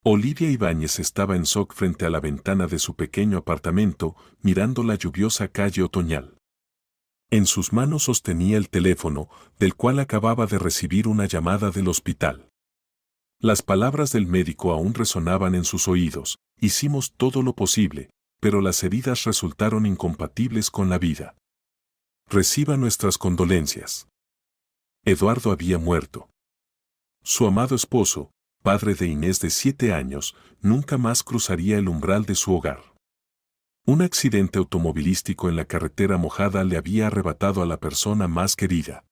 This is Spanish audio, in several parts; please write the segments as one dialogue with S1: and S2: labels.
S1: Olivia Ibáñez estaba en shock frente a la ventana de su pequeño apartamento, mirando la lluviosa calle otoñal. En sus manos sostenía el teléfono, del cual acababa de recibir una llamada del hospital. Las palabras del médico aún resonaban en sus oídos: hicimos todo lo posible, pero las heridas resultaron incompatibles con la vida. Reciba nuestras condolencias. Eduardo había muerto. Su amado esposo, padre de Inés de 7 años, nunca más cruzaría el umbral de su hogar. Un accidente automovilístico en la carretera mojada le había arrebatado a la persona más querida.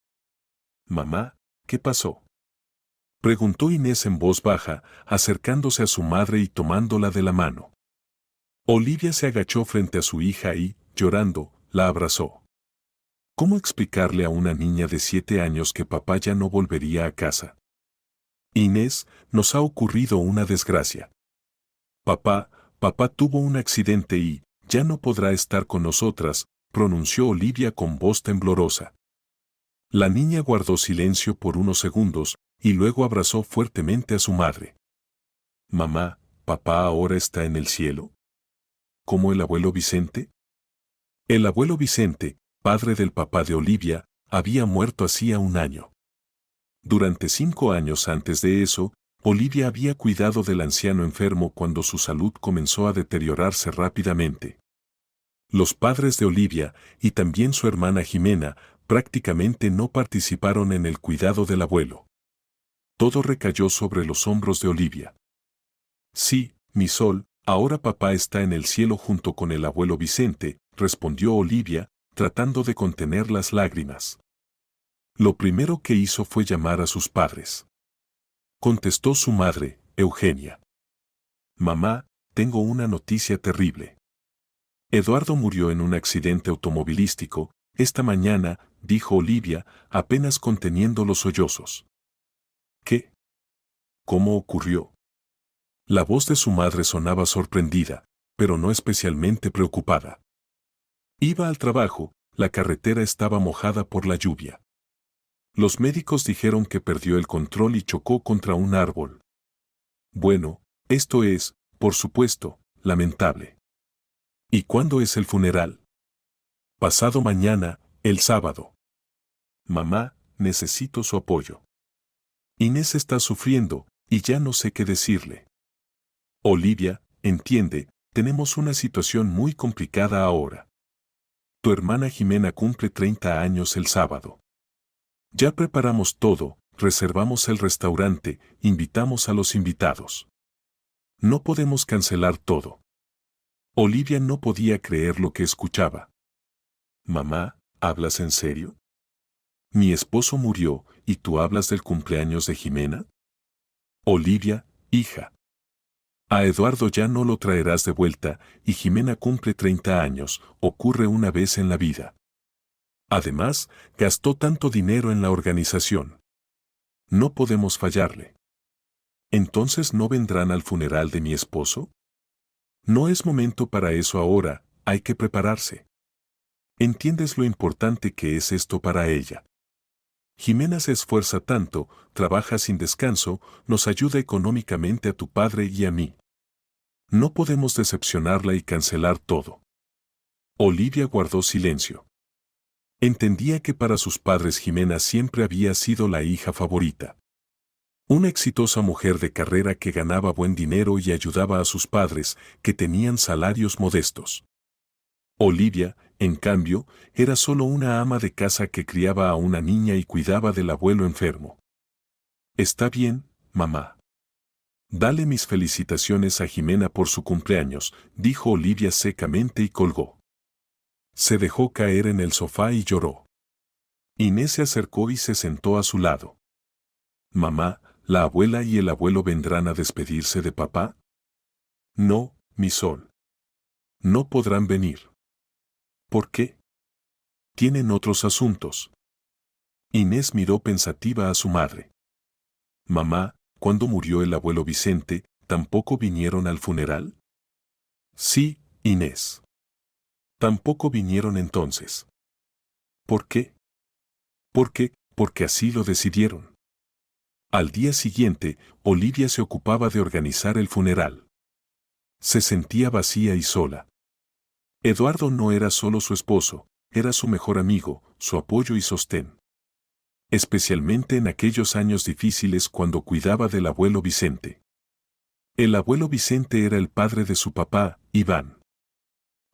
S1: «Mamá, ¿qué pasó?», preguntó Inés en voz baja, acercándose a su madre y tomándola de la mano. Olivia se agachó frente a su hija y, llorando, la abrazó. ¿Cómo explicarle a una niña de 7 años que papá ya no volvería a casa? Inés, nos ha ocurrido una desgracia. Papá tuvo un accidente y ya no podrá estar con nosotras, pronunció Olivia con voz temblorosa. La niña guardó silencio por unos segundos y luego abrazó fuertemente a su madre. Mamá, ¿papá ahora está en el cielo? ¿Como el abuelo Vicente? El abuelo Vicente, padre del papá de Olivia, había muerto hacía un año. Durante 5 años antes de eso, Olivia había cuidado del anciano enfermo cuando su salud comenzó a deteriorarse rápidamente. Los padres de Olivia, y también su hermana Jimena, prácticamente no participaron en el cuidado del abuelo. Todo recayó sobre los hombros de Olivia. Sí, mi sol, ahora papá está en el cielo junto con el abuelo Vicente, respondió Olivia, tratando de contener las lágrimas. Lo primero que hizo fue llamar a sus padres. Contestó su madre, Eugenia. Mamá, tengo una noticia terrible. Eduardo murió en un accidente automovilístico esta mañana, dijo Olivia, apenas conteniendo los sollozos. ¿Qué? ¿Cómo ocurrió? La voz de su madre sonaba sorprendida, pero no especialmente preocupada. Iba al trabajo, la carretera estaba mojada por la lluvia. Los médicos dijeron que perdió el control y chocó contra un árbol. Bueno, esto es, por supuesto, lamentable. ¿Y cuándo es el funeral? Pasado mañana, el sábado. Mamá, necesito su apoyo. Inés está sufriendo, y ya no sé qué decirle. Olivia, entiende, tenemos una situación muy complicada ahora. Tu hermana Jimena cumple 30 años el sábado. Ya preparamos todo, reservamos el restaurante, invitamos a los invitados. No podemos cancelar todo. Olivia no podía creer lo que escuchaba. Mamá, ¿hablas en serio? Mi esposo murió, ¿y tú hablas del cumpleaños de Jimena? Olivia, hija. A Eduardo ya no lo traerás de vuelta, y Jimena cumple 30 años, ocurre una vez en la vida. Además, gastó tanto dinero en la organización. No podemos fallarle. ¿Entonces no vendrán al funeral de mi esposo? No es momento para eso ahora, hay que prepararse. ¿Entiendes lo importante que es esto para ella? Jimena se esfuerza tanto, trabaja sin descanso, nos ayuda económicamente a tu padre y a mí. No podemos decepcionarla y cancelar todo. Olivia guardó silencio. Entendía que para sus padres Jimena siempre había sido la hija favorita. Una exitosa mujer de carrera que ganaba buen dinero y ayudaba a sus padres, que tenían salarios modestos. Olivia, en cambio, era solo una ama de casa que criaba a una niña y cuidaba del abuelo enfermo. Está bien, mamá. Dale mis felicitaciones a Jimena por su cumpleaños, dijo Olivia secamente y colgó. Se dejó caer en el sofá y lloró. Inés se acercó y se sentó a su lado. Mamá, ¿la abuela y el abuelo vendrán a despedirse de papá? No, mi sol. No podrán venir. ¿Por qué? Tienen otros asuntos. Inés miró pensativa a su madre. Mamá, ¿cuándo murió el abuelo Vicente, tampoco vinieron al funeral? Sí, Inés. Tampoco vinieron entonces. ¿Por qué? Porque así lo decidieron. Al día siguiente, Olivia se ocupaba de organizar el funeral. Se sentía vacía y sola. Eduardo no era solo su esposo, era su mejor amigo, su apoyo y sostén. Especialmente en aquellos años difíciles cuando cuidaba del abuelo Vicente. El abuelo Vicente era el padre de su papá, Iván.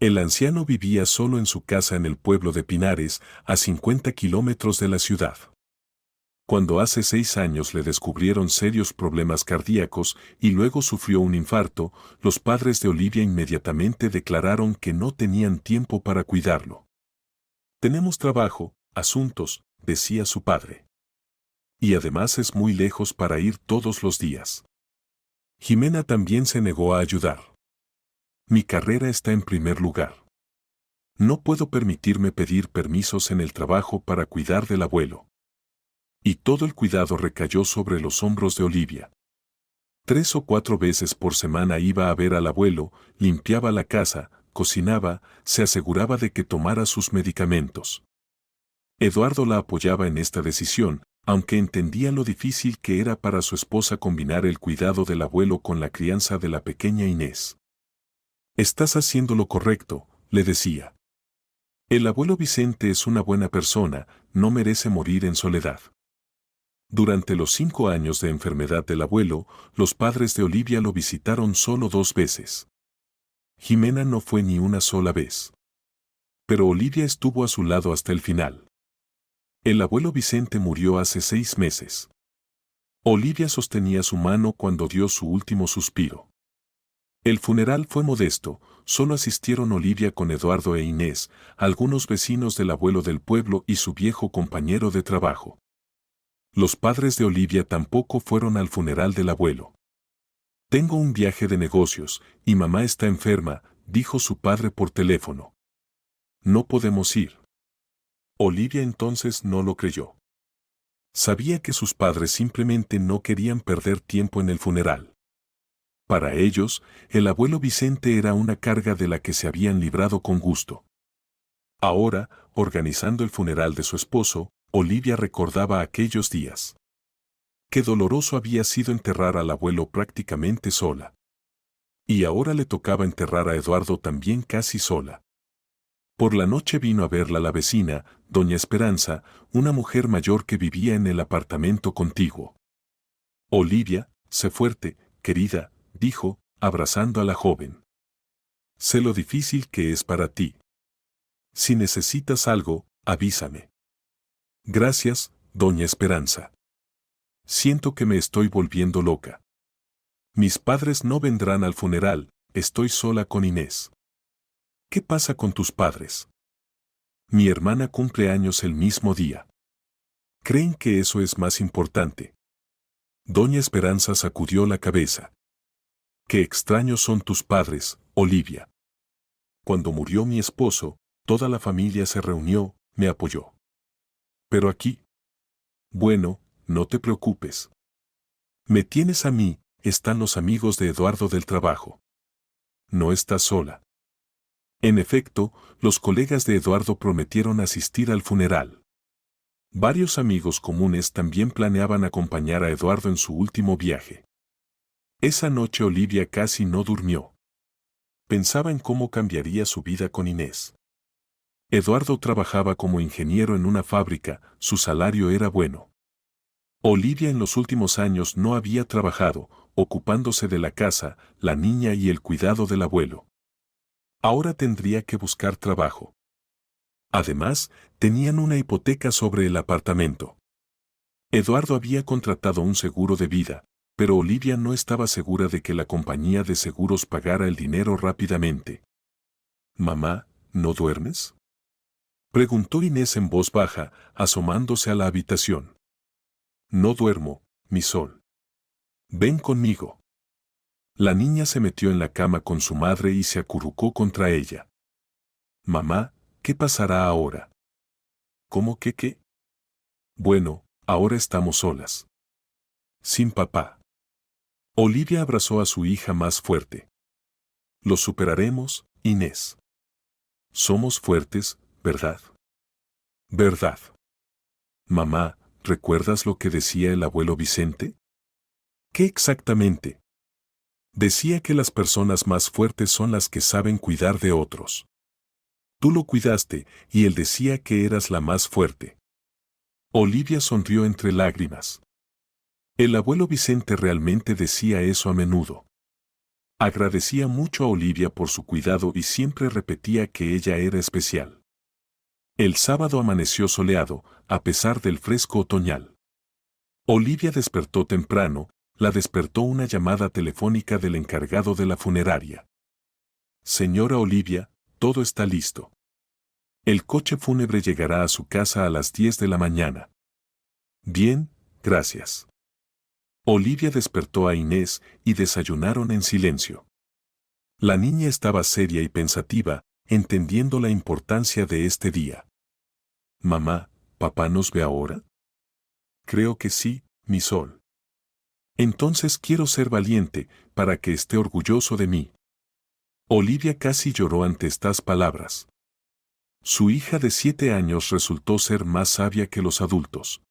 S1: El anciano vivía solo en su casa en el pueblo de Pinares, a 50 kilómetros de la ciudad. Cuando hace 6 años le descubrieron serios problemas cardíacos y luego sufrió un infarto, los padres de Olivia inmediatamente declararon que no tenían tiempo para cuidarlo. Tenemos trabajo, asuntos, decía su padre. Y además es muy lejos para ir todos los días. Jimena también se negó a ayudar. Mi carrera está en primer lugar. No puedo permitirme pedir permisos en el trabajo para cuidar del abuelo. Y todo el cuidado recayó sobre los hombros de Olivia. 3 o 4 veces por semana iba a ver al abuelo, limpiaba la casa, cocinaba, se aseguraba de que tomara sus medicamentos. Eduardo la apoyaba en esta decisión, aunque entendía lo difícil que era para su esposa combinar el cuidado del abuelo con la crianza de la pequeña Inés. Estás haciendo lo correcto, le decía. El abuelo Vicente es una buena persona, no merece morir en soledad. Durante los 5 años de enfermedad del abuelo, los padres de Olivia lo visitaron solo 2 veces. Jimena no fue ni una sola vez. Pero Olivia estuvo a su lado hasta el final. El abuelo Vicente murió hace 6 meses. Olivia sostenía su mano cuando dio su último suspiro. El funeral fue modesto, solo asistieron Olivia con Eduardo e Inés, algunos vecinos del abuelo del pueblo y su viejo compañero de trabajo. Los padres de Olivia tampoco fueron al funeral del abuelo. Tengo un viaje de negocios, y mamá está enferma, dijo su padre por teléfono. No podemos ir. Olivia entonces no lo creyó. Sabía que sus padres simplemente no querían perder tiempo en el funeral. Para ellos, el abuelo Vicente era una carga de la que se habían librado con gusto. Ahora, organizando el funeral de su esposo, Olivia recordaba aquellos días. Qué doloroso había sido enterrar al abuelo prácticamente sola. Y ahora le tocaba enterrar a Eduardo también casi sola. Por la noche vino a verla la vecina, doña Esperanza, una mujer mayor que vivía en el apartamento contiguo. Olivia, sé fuerte, querida, dijo, abrazando a la joven. Sé lo difícil que es para ti. Si necesitas algo, avísame. Gracias, doña Esperanza. Siento que me estoy volviendo loca. Mis padres no vendrán al funeral, estoy sola con Inés. ¿Qué pasa con tus padres? Mi hermana cumple años el mismo día. ¿Creen que eso es más importante? Doña Esperanza sacudió la cabeza. Qué extraños son tus padres, Olivia. Cuando murió mi esposo, toda la familia se reunió, me apoyó. Pero aquí. Bueno, no te preocupes. Me tienes a mí, están los amigos de Eduardo del trabajo. No estás sola. En efecto, los colegas de Eduardo prometieron asistir al funeral. Varios amigos comunes también planeaban acompañar a Eduardo en su último viaje. Esa noche Olivia casi no durmió. Pensaba en cómo cambiaría su vida con Inés. Eduardo trabajaba como ingeniero en una fábrica, su salario era bueno. Olivia en los últimos años no había trabajado, ocupándose de la casa, la niña y el cuidado del abuelo. Ahora tendría que buscar trabajo. Además, tenían una hipoteca sobre el apartamento. Eduardo había contratado un seguro de vida, pero Olivia no estaba segura de que la compañía de seguros pagara el dinero rápidamente. «Mamá, ¿no duermes?», preguntó Inés en voz baja, asomándose a la habitación. «No duermo, mi sol. Ven conmigo». La niña se metió en la cama con su madre y se acurrucó contra ella. «Mamá, ¿qué pasará ahora?». «¿Cómo que qué?». «Bueno, ahora estamos solas. Sin papá». Olivia abrazó a su hija más fuerte. «Lo superaremos, Inés. Somos fuertes, ¿verdad?». «¿Verdad?». «Mamá, ¿recuerdas lo que decía el abuelo Vicente? ¿Qué exactamente? Decía que las personas más fuertes son las que saben cuidar de otros. Tú lo cuidaste, y él decía que eras la más fuerte. Olivia sonrió entre lágrimas. El abuelo Vicente realmente decía eso a menudo. Agradecía mucho a Olivia por su cuidado y siempre repetía que ella era especial. El sábado amaneció soleado, a pesar del fresco otoñal. Olivia despertó temprano, la despertó una llamada telefónica del encargado de la funeraria. Señora Olivia, todo está listo. El coche fúnebre llegará a su casa a las 10 de la mañana. Bien, gracias. Olivia despertó a Inés y desayunaron en silencio. La niña estaba seria y pensativa, entendiendo la importancia de este día. Mamá, ¿papá nos ve ahora? Creo que sí, mi sol. Entonces quiero ser valiente, para que esté orgulloso de mí. Olivia casi lloró ante estas palabras. Su hija de 7 años resultó ser más sabia que los adultos.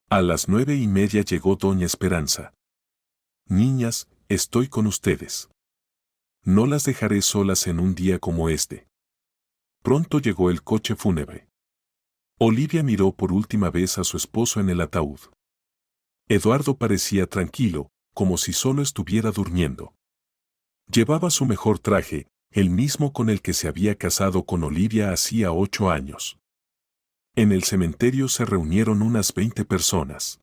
S1: A las 9:30 llegó doña Esperanza. Niñas, estoy con ustedes. No las dejaré solas en un día como este. Pronto llegó el coche fúnebre. Olivia miró por última vez a su esposo en el ataúd. Eduardo parecía tranquilo, como si solo estuviera durmiendo. Llevaba su mejor traje, el mismo con el que se había casado con Olivia hacía 8 años. En el cementerio se reunieron unas 20 personas.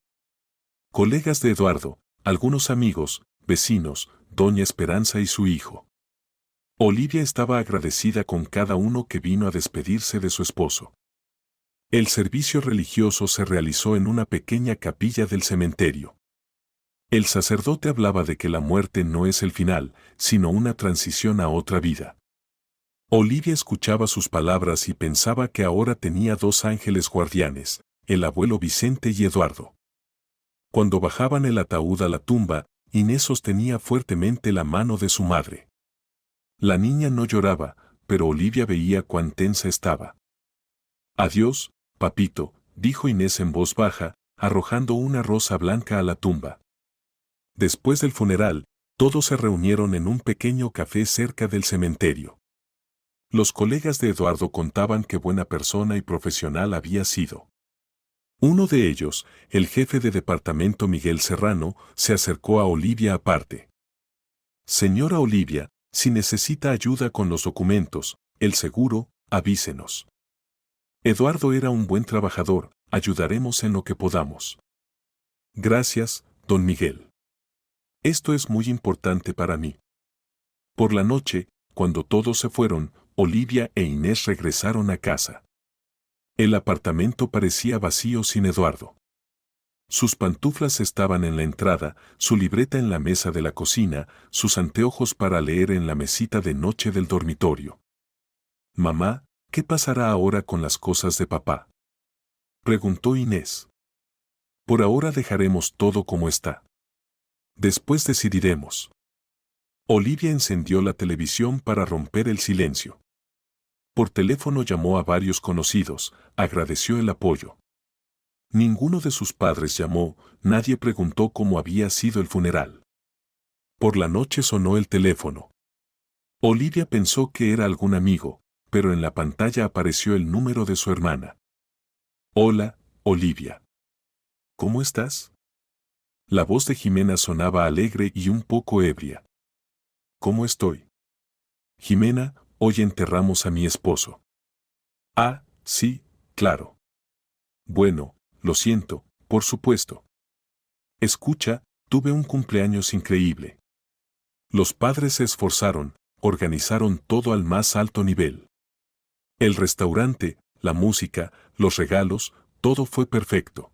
S1: Colegas de Eduardo, algunos amigos, vecinos, doña Esperanza y su hijo. Olivia estaba agradecida con cada uno que vino a despedirse de su esposo. El servicio religioso se realizó en una pequeña capilla del cementerio. El sacerdote hablaba de que la muerte no es el final, sino una transición a otra vida. Olivia escuchaba sus palabras y pensaba que ahora tenía 2 ángeles guardianes, el abuelo Vicente y Eduardo. Cuando bajaban el ataúd a la tumba, Inés sostenía fuertemente la mano de su madre. La niña no lloraba, pero Olivia veía cuán tensa estaba. Adiós, papito, dijo Inés en voz baja, arrojando una rosa blanca a la tumba. Después del funeral, todos se reunieron en un pequeño café cerca del cementerio. Los colegas de Eduardo contaban qué buena persona y profesional había sido. Uno de ellos, el jefe de departamento Miguel Serrano, se acercó a Olivia aparte. Señora Olivia, si necesita ayuda con los documentos, el seguro, avísenos. Eduardo era un buen trabajador, ayudaremos en lo que podamos. Gracias, don Miguel. Esto es muy importante para mí. Por la noche, cuando todos se fueron, Olivia e Inés regresaron a casa. El apartamento parecía vacío sin Eduardo. Sus pantuflas estaban en la entrada, su libreta en la mesa de la cocina, sus anteojos para leer en la mesita de noche del dormitorio. Mamá, ¿qué pasará ahora con las cosas de papá? Preguntó Inés. Por ahora dejaremos todo como está. Después decidiremos. Olivia encendió la televisión para romper el silencio. Por teléfono llamó a varios conocidos, agradeció el apoyo. Ninguno de sus padres llamó, nadie preguntó cómo había sido el funeral. Por la noche sonó el teléfono. Olivia pensó que era algún amigo, pero en la pantalla apareció el número de su hermana. Hola, Olivia. ¿Cómo estás? La voz de Jimena sonaba alegre y un poco ebria. ¿Cómo estoy? Jimena, hoy enterramos a mi esposo. Ah, sí, claro. Bueno, lo siento, por supuesto. Escucha, tuve un cumpleaños increíble. Los padres se esforzaron, organizaron todo al más alto nivel. El restaurante, la música, los regalos, todo fue perfecto.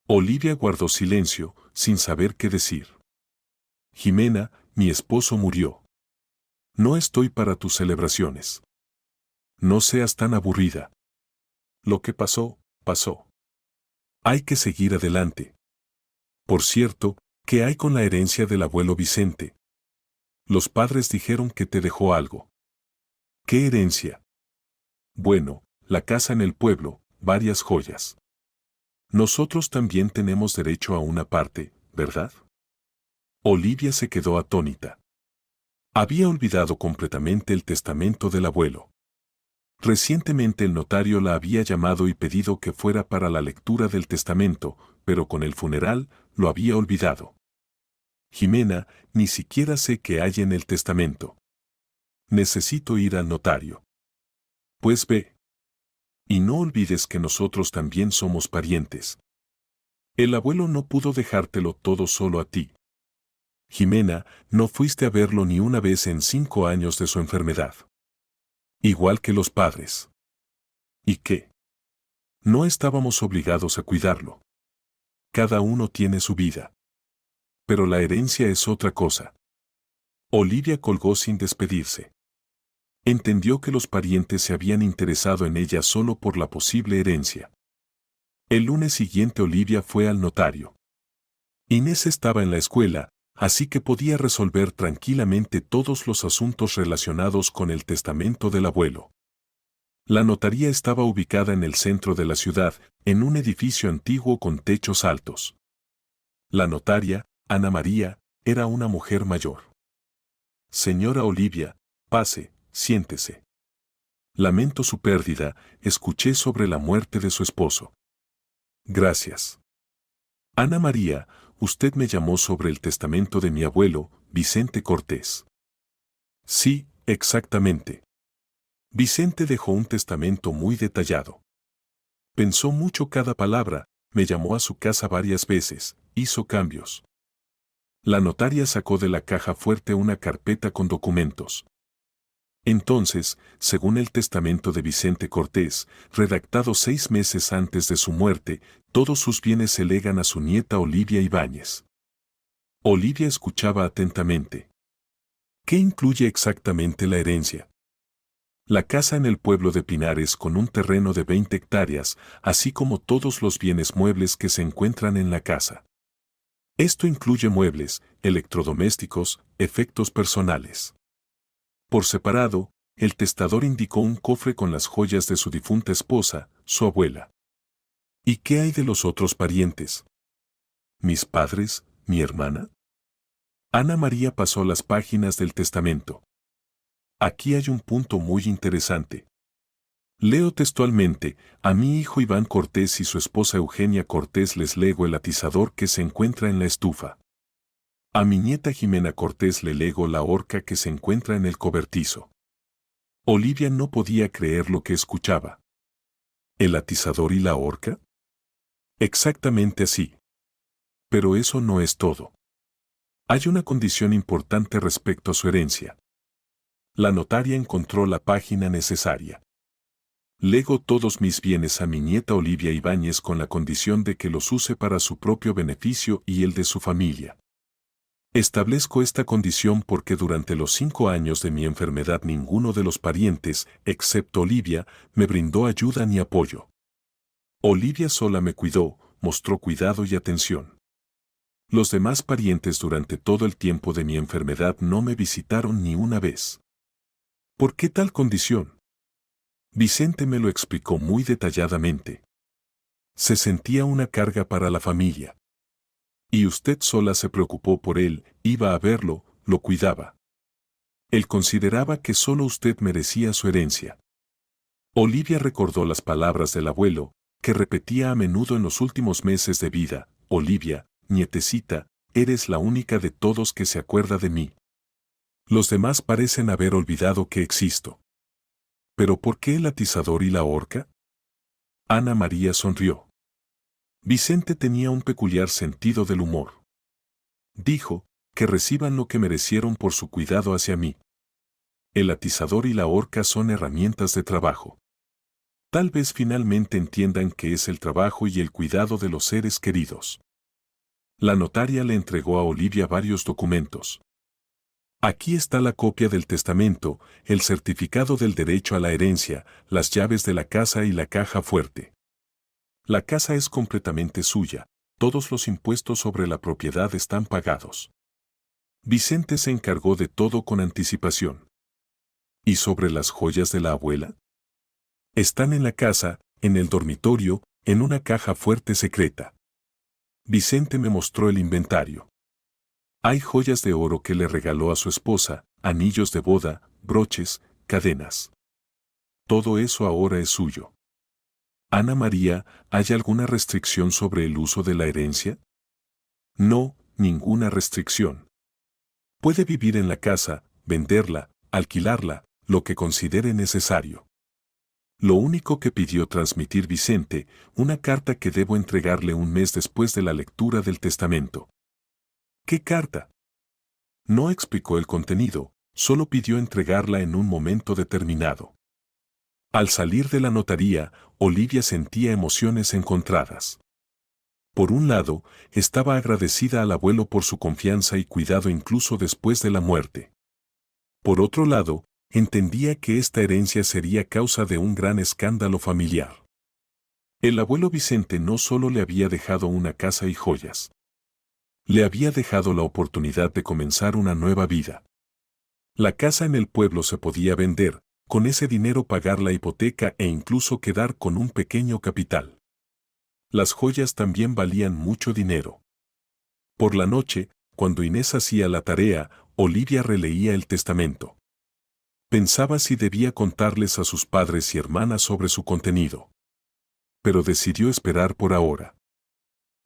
S1: Olivia guardó silencio, sin saber qué decir. Jimena, mi esposo murió. No estoy para tus celebraciones. No seas tan aburrida. Lo que pasó, pasó. Hay que seguir adelante. Por cierto, ¿qué hay con la herencia del abuelo Vicente? Los padres dijeron que te dejó algo. ¿Qué herencia? Bueno, la casa en el pueblo, varias joyas. Nosotros también tenemos derecho a una parte, ¿verdad? Olivia se quedó atónita. Había olvidado completamente el testamento del abuelo. Recientemente el notario la había llamado y pedido que fuera para la lectura del testamento, pero con el funeral lo había olvidado. Jimena, ni siquiera sé qué hay en el testamento. Necesito ir al notario. Pues ve. Y no olvides que nosotros también somos parientes. El abuelo no pudo dejártelo todo solo a ti. Jimena, no fuiste a verlo ni una vez en 5 años de su enfermedad. Igual que los padres. ¿Y qué? No estábamos obligados a cuidarlo. Cada uno tiene su vida. Pero la herencia es otra cosa. Olivia colgó sin despedirse. Entendió que los parientes se habían interesado en ella solo por la posible herencia. El lunes siguiente Olivia fue al notario. Inés estaba en la escuela, así que podía resolver tranquilamente todos los asuntos relacionados con el testamento del abuelo. La notaría estaba ubicada en el centro de la ciudad, en un edificio antiguo con techos altos. La notaria, Ana María, era una mujer mayor. Señora Olivia, pase, siéntese. Lamento su pérdida, escuché sobre la muerte de su esposo. Gracias. Ana María, usted me llamó sobre el testamento de mi abuelo, Vicente Cortés. Sí, exactamente. Vicente dejó un testamento muy detallado. Pensó mucho cada palabra, me llamó a su casa varias veces, hizo cambios. La notaria sacó de la caja fuerte una carpeta con documentos. Entonces, según el testamento de Vicente Cortés, redactado 6 meses antes de su muerte, todos sus bienes se legan a su nieta Olivia Ibáñez. Olivia escuchaba atentamente. ¿Qué incluye exactamente la herencia? La casa en el pueblo de Pinares con un terreno de 20 hectáreas, así como todos los bienes muebles que se encuentran en la casa. Esto incluye muebles, electrodomésticos, efectos personales. Por separado, el testador indicó un cofre con las joyas de su difunta esposa, su abuela. ¿Y qué hay de los otros parientes? ¿Mis padres, mi hermana? Ana María pasó las páginas del testamento. Aquí hay un punto muy interesante. Leo textualmente, a mi hijo Iván Cortés y su esposa Eugenia Cortés les lego el atizador que se encuentra en la estufa. A mi nieta Jimena Cortés le lego la horca que se encuentra en el cobertizo. Olivia no podía creer lo que escuchaba. ¿El atizador y la horca? Exactamente así. Pero eso no es todo. Hay una condición importante respecto a su herencia. La notaria encontró la página necesaria. Lego todos mis bienes a mi nieta Olivia Ibáñez con la condición de que los use para su propio beneficio y el de su familia. Establezco esta condición porque durante los 5 años de mi enfermedad ninguno de los parientes, excepto Olivia, me brindó ayuda ni apoyo. Olivia sola me cuidó, mostró cuidado y atención. Los demás parientes durante todo el tiempo de mi enfermedad no me visitaron ni una vez. ¿Por qué tal condición? Vicente me lo explicó muy detalladamente. Se sentía una carga para la familia. Y usted sola se preocupó por él, iba a verlo, lo cuidaba. Él consideraba que solo usted merecía su herencia. Olivia recordó las palabras del abuelo, que repetía a menudo en los últimos meses de vida, Olivia, nietecita, eres la única de todos que se acuerda de mí. Los demás parecen haber olvidado que existo. ¿Pero por qué el atizador y la horca? Ana María sonrió. Vicente tenía un peculiar sentido del humor. Dijo, que reciban lo que merecieron por su cuidado hacia mí. El atizador y la horca son herramientas de trabajo. Tal vez finalmente entiendan que es el trabajo y el cuidado de los seres queridos. La notaria le entregó a Olivia varios documentos. Aquí está la copia del testamento, el certificado del derecho a la herencia, las llaves de la casa y la caja fuerte. La casa es completamente suya, todos los impuestos sobre la propiedad están pagados. Vicente se encargó de todo con anticipación. ¿Y sobre las joyas de la abuela? Están en la casa, en el dormitorio, en una caja fuerte secreta. Vicente me mostró el inventario. Hay joyas de oro que le regaló a su esposa, anillos de boda, broches, cadenas. Todo eso ahora es suyo. Ana María, ¿hay alguna restricción sobre el uso de la herencia? No, ninguna restricción. Puede vivir en la casa, venderla, alquilarla, lo que considere necesario. Lo único que pidió transmitir Vicente, una carta que debo entregarle un mes después de la lectura del testamento. ¿Qué carta? No explicó el contenido, solo pidió entregarla en un momento determinado. Al salir de la notaría, Olivia sentía emociones encontradas. Por un lado, estaba agradecida al abuelo por su confianza y cuidado incluso después de la muerte. Por otro lado, entendía que esta herencia sería causa de un gran escándalo familiar. El abuelo Vicente no solo le había dejado una casa y joyas. Le había dejado la oportunidad de comenzar una nueva vida. La casa en el pueblo se podía vender, con ese dinero pagar la hipoteca e incluso quedar con un pequeño capital. Las joyas también valían mucho dinero. Por la noche, cuando Inés hacía la tarea, Olivia releía el testamento. Pensaba si debía contarles a sus padres y hermanas sobre su contenido. Pero decidió esperar por ahora.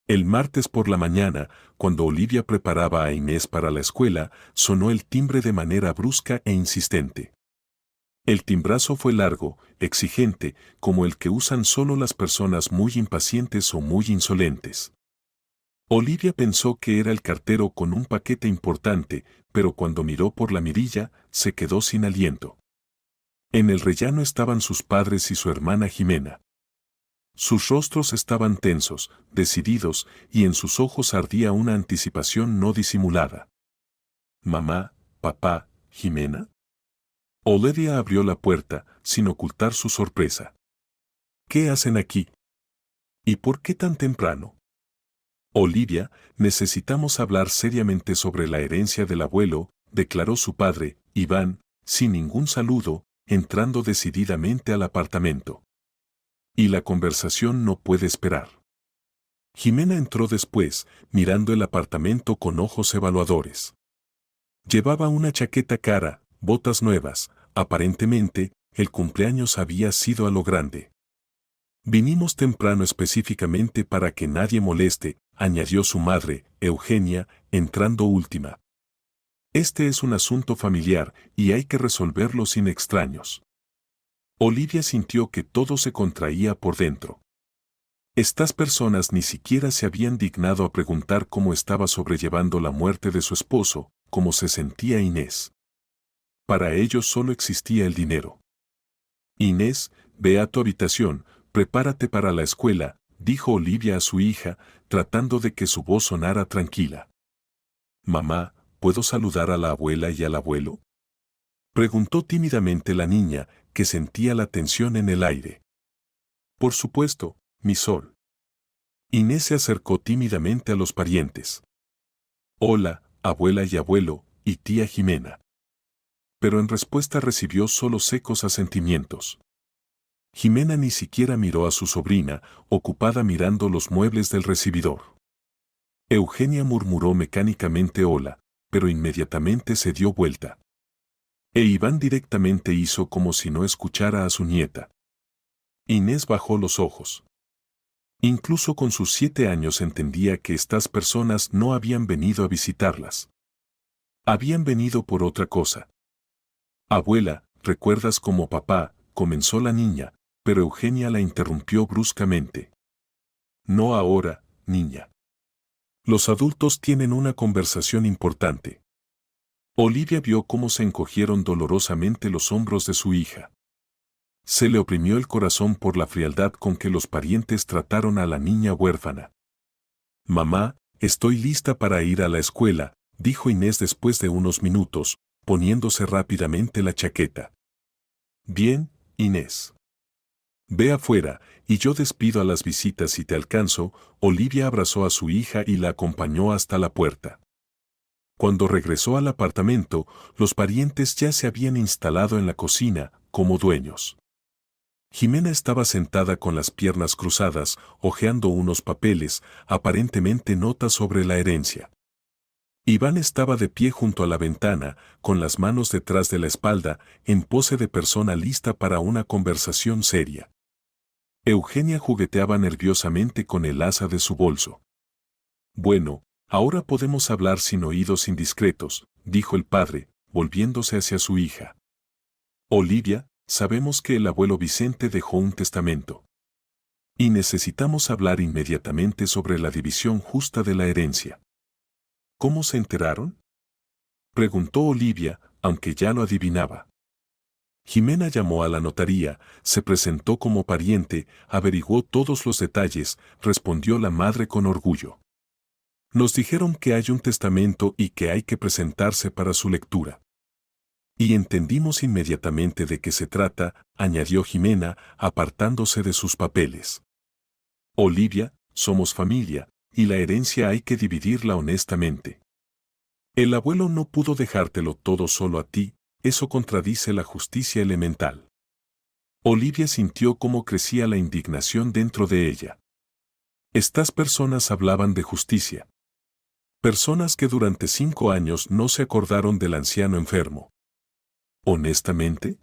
S1: El martes por la mañana, cuando Olivia preparaba a Inés para la escuela, sonó el timbre de manera brusca e insistente. El timbrazo fue largo, exigente, como el que usan solo las personas muy impacientes o muy insolentes. Olivia pensó que era el cartero con un paquete importante, pero cuando miró por la mirilla, se quedó sin aliento. En el rellano estaban sus padres y su hermana Jimena. Sus rostros estaban tensos, decididos, y en sus ojos ardía una anticipación no disimulada. «Mamá, papá, Jimena». Olivia abrió la puerta, sin ocultar su sorpresa. «¿Qué hacen aquí? ¿Y por qué tan temprano?» «Olivia, necesitamos hablar seriamente sobre la herencia del abuelo», declaró su padre, Iván, sin ningún saludo, entrando decididamente al apartamento. «Y la conversación no puede esperar». Jimena entró después, mirando el apartamento con ojos evaluadores. Llevaba una chaqueta cara, botas nuevas, aparentemente, el cumpleaños había sido a lo grande. «Vinimos temprano específicamente para que nadie moleste», añadió su madre, Eugenia, entrando última. «Este es un asunto familiar y hay que resolverlo sin extraños». Olivia sintió que todo se contraía por dentro. Estas personas ni siquiera se habían dignado a preguntar cómo estaba sobrellevando la muerte de su esposo, cómo se sentía Inés. Para ellos solo existía el dinero. «Inés, ve a tu habitación, prepárate para la escuela», dijo Olivia a su hija, tratando de que su voz sonara tranquila. «Mamá, ¿puedo saludar a la abuela y al abuelo?», preguntó tímidamente la niña, que sentía la tensión en el aire. «Por supuesto, mi sol». Inés se acercó tímidamente a los parientes. «Hola, abuela y abuelo, y tía Jimena». Pero en respuesta recibió solo secos asentimientos. Jimena ni siquiera miró a su sobrina, ocupada mirando los muebles del recibidor. Eugenia murmuró mecánicamente hola, pero inmediatamente se dio vuelta. E Iván directamente hizo como si no escuchara a su nieta. Inés bajó los ojos. Incluso con sus 7 años entendía que estas personas no habían venido a visitarlas. Habían venido por otra cosa. «Abuela, ¿recuerdas cómo papá?», comenzó la niña, pero Eugenia la interrumpió bruscamente. «No ahora, niña. Los adultos tienen una conversación importante». Olivia vio cómo se encogieron dolorosamente los hombros de su hija. Se le oprimió el corazón por la frialdad con que los parientes trataron a la niña huérfana. «Mamá, estoy lista para ir a la escuela», dijo Inés después de unos minutos, poniéndose rápidamente la chaqueta. «Bien, Inés. Ve afuera, y yo despido a las visitas y te alcanzo». Olivia abrazó a su hija y la acompañó hasta la puerta. Cuando regresó al apartamento, los parientes ya se habían instalado en la cocina, como dueños. Jimena estaba sentada con las piernas cruzadas, hojeando unos papeles, aparentemente notas sobre la herencia. Iván estaba de pie junto a la ventana, con las manos detrás de la espalda, en pose de persona lista para una conversación seria. Eugenia jugueteaba nerviosamente con el asa de su bolso. Bueno, ahora podemos hablar sin oídos indiscretos, dijo el padre, volviéndose hacia su hija. Olivia, sabemos que el abuelo Vicente dejó un testamento. Y necesitamos hablar inmediatamente sobre la división justa de la herencia. ¿Cómo se enteraron?, preguntó Olivia, aunque ya lo adivinaba. Jimena llamó a la notaría, se presentó como pariente, averiguó todos los detalles, respondió la madre con orgullo. Nos dijeron que hay un testamento y que hay que presentarse para su lectura. Y entendimos inmediatamente de qué se trata, añadió Jimena, apartándose de sus papeles. Olivia, somos familia, y la herencia hay que dividirla honestamente. El abuelo no pudo dejártelo todo solo a ti, eso contradice la justicia elemental. Olivia sintió cómo crecía la indignación dentro de ella. Estas personas hablaban de justicia. Personas que durante 5 años no se acordaron del anciano enfermo. ¿Honestamente?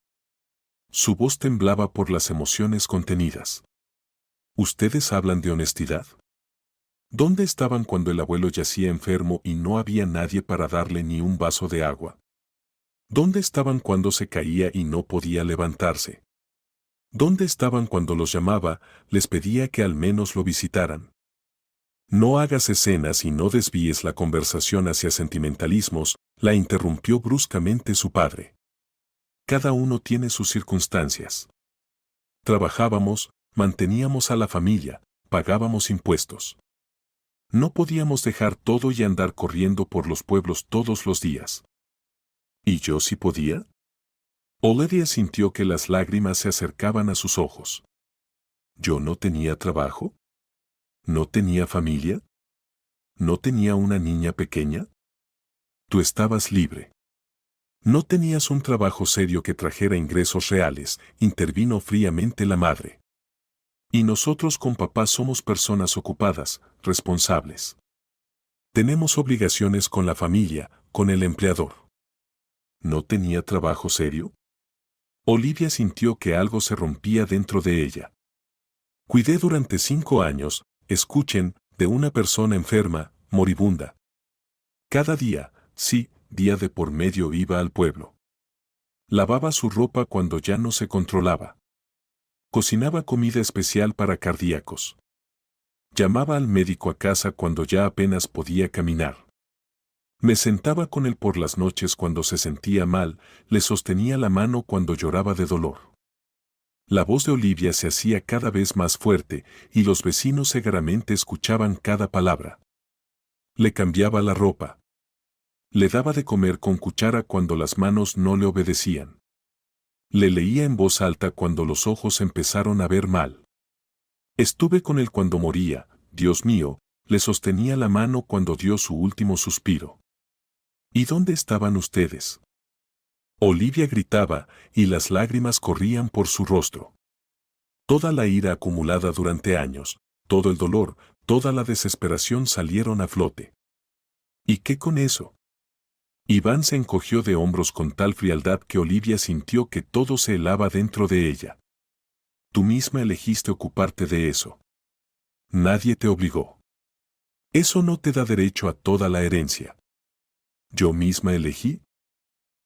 S1: Su voz temblaba por las emociones contenidas. ¿Ustedes hablan de honestidad? ¿Dónde estaban cuando el abuelo yacía enfermo y no había nadie para darle ni un vaso de agua? ¿Dónde estaban cuando se caía y no podía levantarse? ¿Dónde estaban cuando los llamaba, les pedía que al menos lo visitaran? No hagas escenas y no desvíes la conversación hacia sentimentalismos, la interrumpió bruscamente su padre. Cada uno tiene sus circunstancias. Trabajábamos, manteníamos a la familia, pagábamos impuestos. No podíamos dejar todo y andar corriendo por los pueblos todos los días. ¿Y yo sí podía? Olivia sintió que las lágrimas se acercaban a sus ojos. ¿Yo no tenía trabajo? ¿No tenía familia? ¿No tenía una niña pequeña? Tú estabas libre. No tenías un trabajo serio que trajera ingresos reales, intervino fríamente la madre. Y nosotros con papá somos personas ocupadas, responsables. Tenemos obligaciones con la familia, con el empleador. ¿No tenía trabajo serio? Olivia sintió que algo se rompía dentro de ella. Cuidé durante 5 años, escuchen, de una persona enferma, moribunda. Cada día, sí, día de por medio iba al pueblo. Lavaba su ropa cuando ya no se controlaba. Cocinaba comida especial para cardíacos. Llamaba al médico a casa cuando ya apenas podía caminar. Me sentaba con él por las noches cuando se sentía mal, le sostenía la mano cuando lloraba de dolor. La voz de Olivia se hacía cada vez más fuerte y los vecinos cegaramente escuchaban cada palabra. Le cambiaba la ropa. Le daba de comer con cuchara cuando las manos no le obedecían. Le leía en voz alta cuando los ojos empezaron a ver mal. Estuve con él cuando moría, Dios mío, le sostenía la mano cuando dio su último suspiro. ¿Y dónde estaban ustedes? Olivia gritaba, y las lágrimas corrían por su rostro. Toda la ira acumulada durante años, todo el dolor, toda la desesperación salieron a flote. ¿Y qué con eso? Iván se encogió de hombros con tal frialdad que Olivia sintió que todo se helaba dentro de ella. Tú misma elegiste ocuparte de eso. Nadie te obligó. Eso no te da derecho a toda la herencia. ¿Yo misma elegí?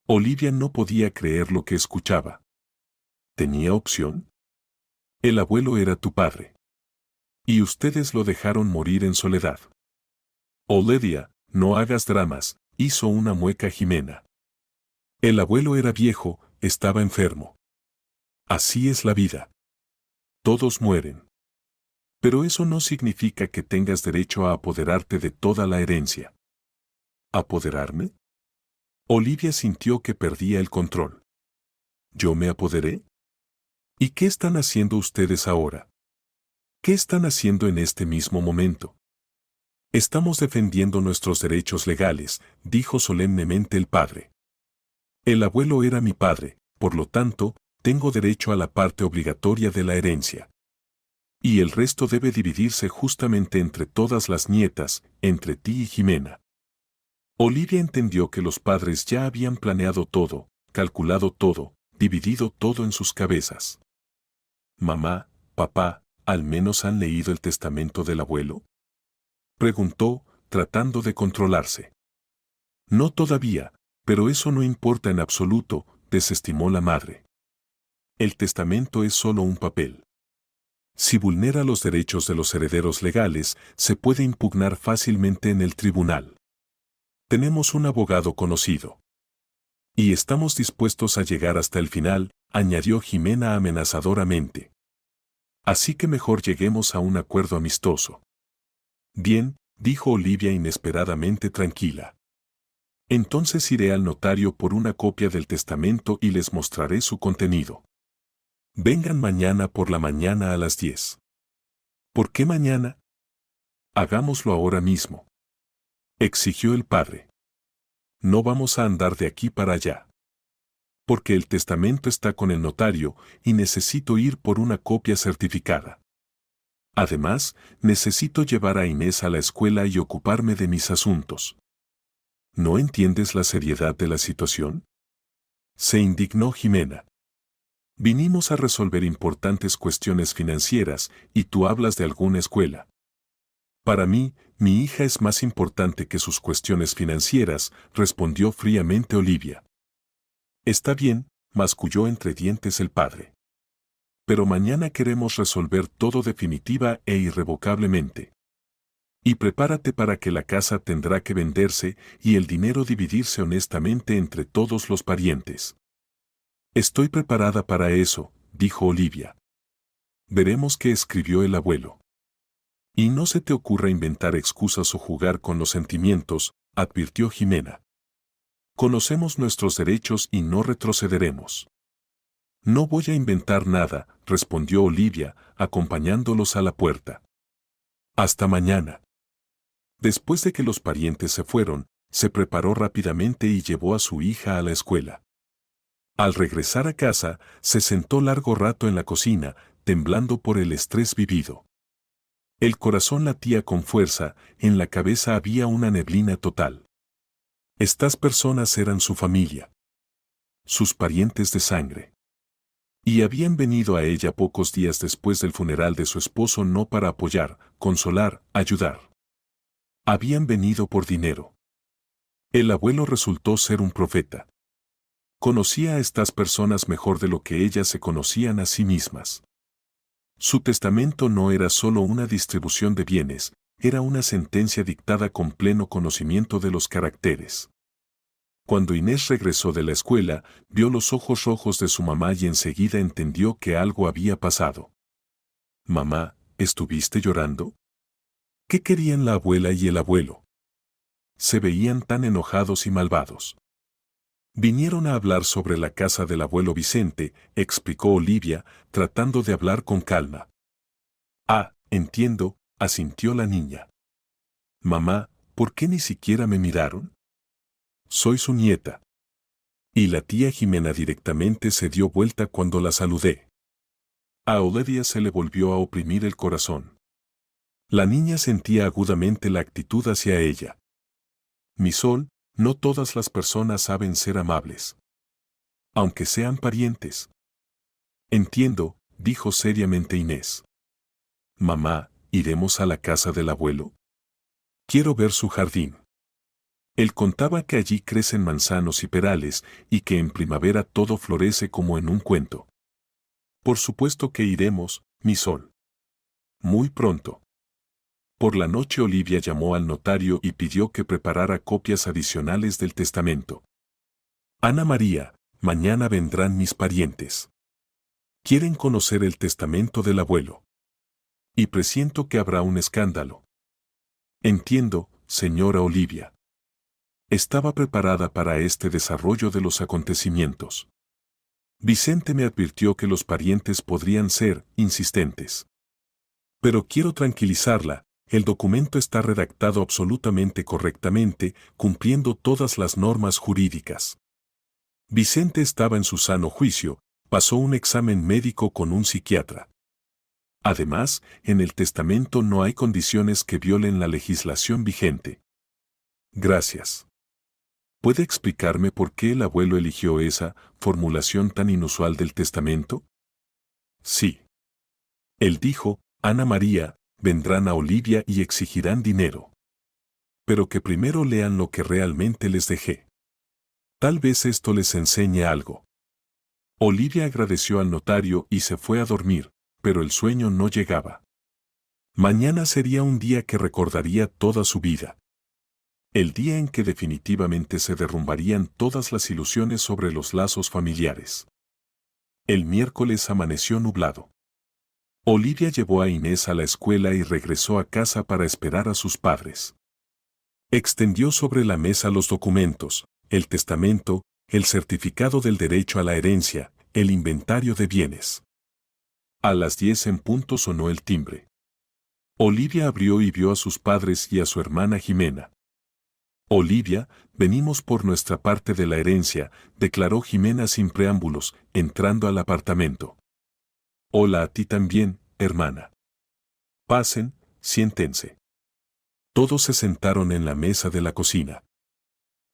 S1: Olivia no podía creer lo que escuchaba. ¿Tenía opción? El abuelo era tu padre. Y ustedes lo dejaron morir en soledad. Olivia, no hagas dramas, hizo una mueca Jimena. El abuelo era viejo, estaba enfermo. Así es la vida. Todos mueren. Pero eso no significa que tengas derecho a apoderarte de toda la herencia. ¿Apoderarme? Olivia sintió que perdía el control. ¿Yo me apoderé? ¿Y qué están haciendo ustedes ahora? ¿Qué están haciendo en este mismo momento? Estamos defendiendo nuestros derechos legales, dijo solemnemente el padre. El abuelo era mi padre, por lo tanto, tengo derecho a la parte obligatoria de la herencia. Y el resto debe dividirse justamente entre todas las nietas, entre ti y Jimena. Olivia entendió que los padres ya habían planeado todo, calculado todo, dividido todo en sus cabezas. Mamá, papá, ¿al menos han leído el testamento del abuelo?, preguntó, tratando de controlarse. No todavía, pero eso no importa en absoluto, desestimó la madre. El testamento es solo un papel. Si vulnera los derechos de los herederos legales, se puede impugnar fácilmente en el tribunal. Tenemos un abogado conocido. Y estamos dispuestos a llegar hasta el final, añadió Jimena amenazadoramente. Así que mejor lleguemos a un acuerdo amistoso. Bien, dijo Olivia inesperadamente tranquila. Entonces iré al notario por una copia del testamento y les mostraré su contenido. Vengan mañana por la mañana a las 10. ¿Por qué mañana? Hagámoslo ahora mismo, exigió el padre. No vamos a andar de aquí para allá. Porque el testamento está con el notario y necesito ir por una copia certificada. Además, necesito llevar a Inés a la escuela y ocuparme de mis asuntos. ¿No entiendes la seriedad de la situación?, se indignó Jimena. Vinimos a resolver importantes cuestiones financieras y tú hablas de alguna escuela. Para mí, mi hija es más importante que sus cuestiones financieras, respondió fríamente Olivia. Está bien, masculló entre dientes el padre. Pero mañana queremos resolver todo definitiva e irrevocablemente. Y prepárate para que la casa tendrá que venderse y el dinero dividirse honestamente entre todos los parientes. Estoy preparada para eso, dijo Olivia. Veremos qué escribió el abuelo. Y no se te ocurra inventar excusas o jugar con los sentimientos, advirtió Jimena. Conocemos nuestros derechos y no retrocederemos. No voy a inventar nada, respondió Olivia, acompañándolos a la puerta. Hasta mañana. Después de que los parientes se fueron, se preparó rápidamente y llevó a su hija a la escuela. Al regresar a casa, se sentó largo rato en la cocina, temblando por el estrés vivido. El corazón latía con fuerza, en la cabeza había una neblina total. Estas personas eran su familia. Sus parientes de sangre. Y habían venido a ella pocos días después del funeral de su esposo no para apoyar, consolar, ayudar. Habían venido por dinero. El abuelo resultó ser un profeta. Conocía a estas personas mejor de lo que ellas se conocían a sí mismas. Su testamento no era solo una distribución de bienes, era una sentencia dictada con pleno conocimiento de los caracteres. Cuando Inés regresó de la escuela, vio los ojos rojos de su mamá y enseguida entendió que algo había pasado. Mamá, ¿estuviste llorando? ¿Qué querían la abuela y el abuelo? Se veían tan enojados y malvados. Vinieron a hablar sobre la casa del abuelo Vicente, explicó Olivia, tratando de hablar con calma. Ah, entiendo, asintió la niña. Mamá, ¿por qué ni siquiera me miraron? Soy su nieta. Y la tía Jimena directamente se dio vuelta cuando la saludé. A Olivia se le volvió a oprimir el corazón. La niña sentía agudamente la actitud hacia ella. Mi sol, no todas las personas saben ser amables. Aunque sean parientes. Entiendo, dijo seriamente Inés. Mamá, ¿iremos a la casa del abuelo? Quiero ver su jardín. Él contaba que allí crecen manzanos y perales, y que en primavera todo florece como en un cuento. Por supuesto que iremos, mi sol. Muy pronto. Por la noche Olivia llamó al notario y pidió que preparara copias adicionales del testamento. Ana María, mañana vendrán mis parientes. Quieren conocer el testamento del abuelo. Y presiento que habrá un escándalo. Entiendo, señora Olivia. Estaba preparada para este desarrollo de los acontecimientos. Vicente me advirtió que los parientes podrían ser insistentes. Pero quiero tranquilizarla, el documento está redactado absolutamente correctamente, cumpliendo todas las normas jurídicas. Vicente estaba en su sano juicio, Pasó un examen médico con un psiquiatra. Además, en el testamento no hay condiciones que violen la legislación vigente. Gracias. ¿Puede explicarme por qué el abuelo eligió esa formulación tan inusual del testamento? Sí. Él dijo, Ana María, vendrán a Olivia y exigirán dinero. Pero que primero lean lo que realmente les dejé. Tal vez esto les enseñe algo. Olivia agradeció al notario y se fue a dormir, pero el sueño no llegaba. Mañana sería un día que recordaría toda su vida. El día en que definitivamente se derrumbarían todas las ilusiones sobre los lazos familiares. El miércoles amaneció nublado. Olivia llevó a Inés a la escuela y regresó a casa para esperar a sus padres. Extendió sobre la mesa los documentos, el testamento, el certificado del derecho a la herencia, el inventario de bienes. A las 10 en punto sonó el timbre. Olivia abrió y vio a sus padres y a su hermana Jimena. Olivia, venimos por nuestra parte de la herencia, declaró Jimena sin preámbulos, entrando al apartamento. Hola a ti también, hermana. Pasen, siéntense. Todos se sentaron en la mesa de la cocina.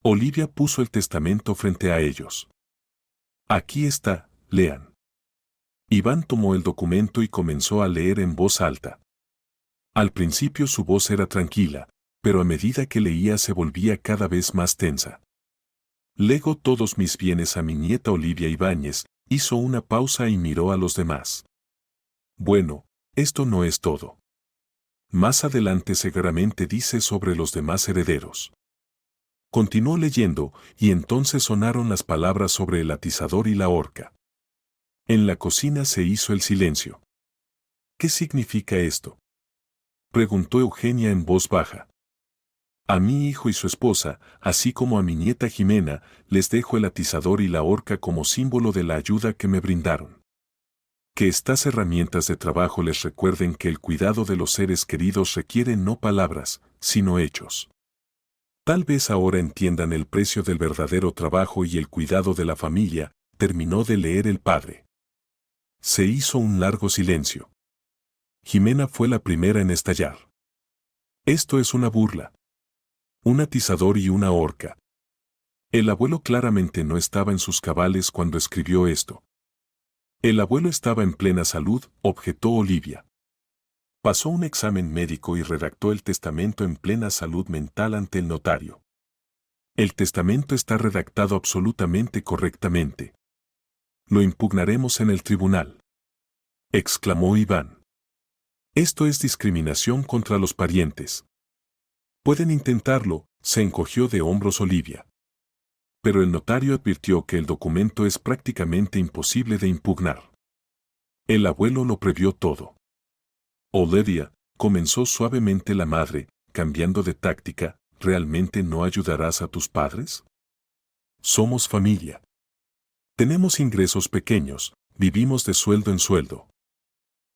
S1: Olivia puso el testamento frente a ellos. Aquí está, lean. Iván tomó el documento y comenzó a leer en voz alta. Al principio su voz era tranquila, pero a medida que leía se volvía cada vez más tensa. Lego todos mis bienes a mi nieta Olivia Ibáñez, hizo una pausa y miró a los demás. Bueno, esto no es todo. Más adelante seguramente dice sobre los demás herederos. Continuó leyendo, y entonces sonaron las palabras sobre el atizador y la horca. En la cocina se hizo el silencio. ¿Qué significa esto?, preguntó Eugenia en voz baja. A mi hijo y su esposa, así como a mi nieta Jimena, les dejo el atizador y la horca como símbolo de la ayuda que me brindaron. Que estas herramientas de trabajo les recuerden que el cuidado de los seres queridos requiere no palabras, sino hechos. Tal vez ahora entiendan el precio del verdadero trabajo y el cuidado de la familia, terminó de leer el padre. Se hizo un largo silencio. Jimena fue la primera en estallar. Esto es una burla. Un atizador y una horca. El abuelo claramente no estaba en sus cabales cuando escribió esto. El abuelo estaba en plena salud, objetó Olivia. Pasó un examen médico y redactó el testamento en plena salud mental ante el notario. El testamento está redactado absolutamente correctamente. Lo impugnaremos en el tribunal, exclamó Iván. Esto es discriminación contra los parientes. Pueden intentarlo, se encogió de hombros Olivia. Pero el notario advirtió que el documento es prácticamente imposible de impugnar. El abuelo lo previó todo. Olivia, comenzó suavemente la madre, cambiando de táctica, ¿realmente no ayudarás a tus padres? Somos familia. Tenemos ingresos pequeños, vivimos de sueldo en sueldo.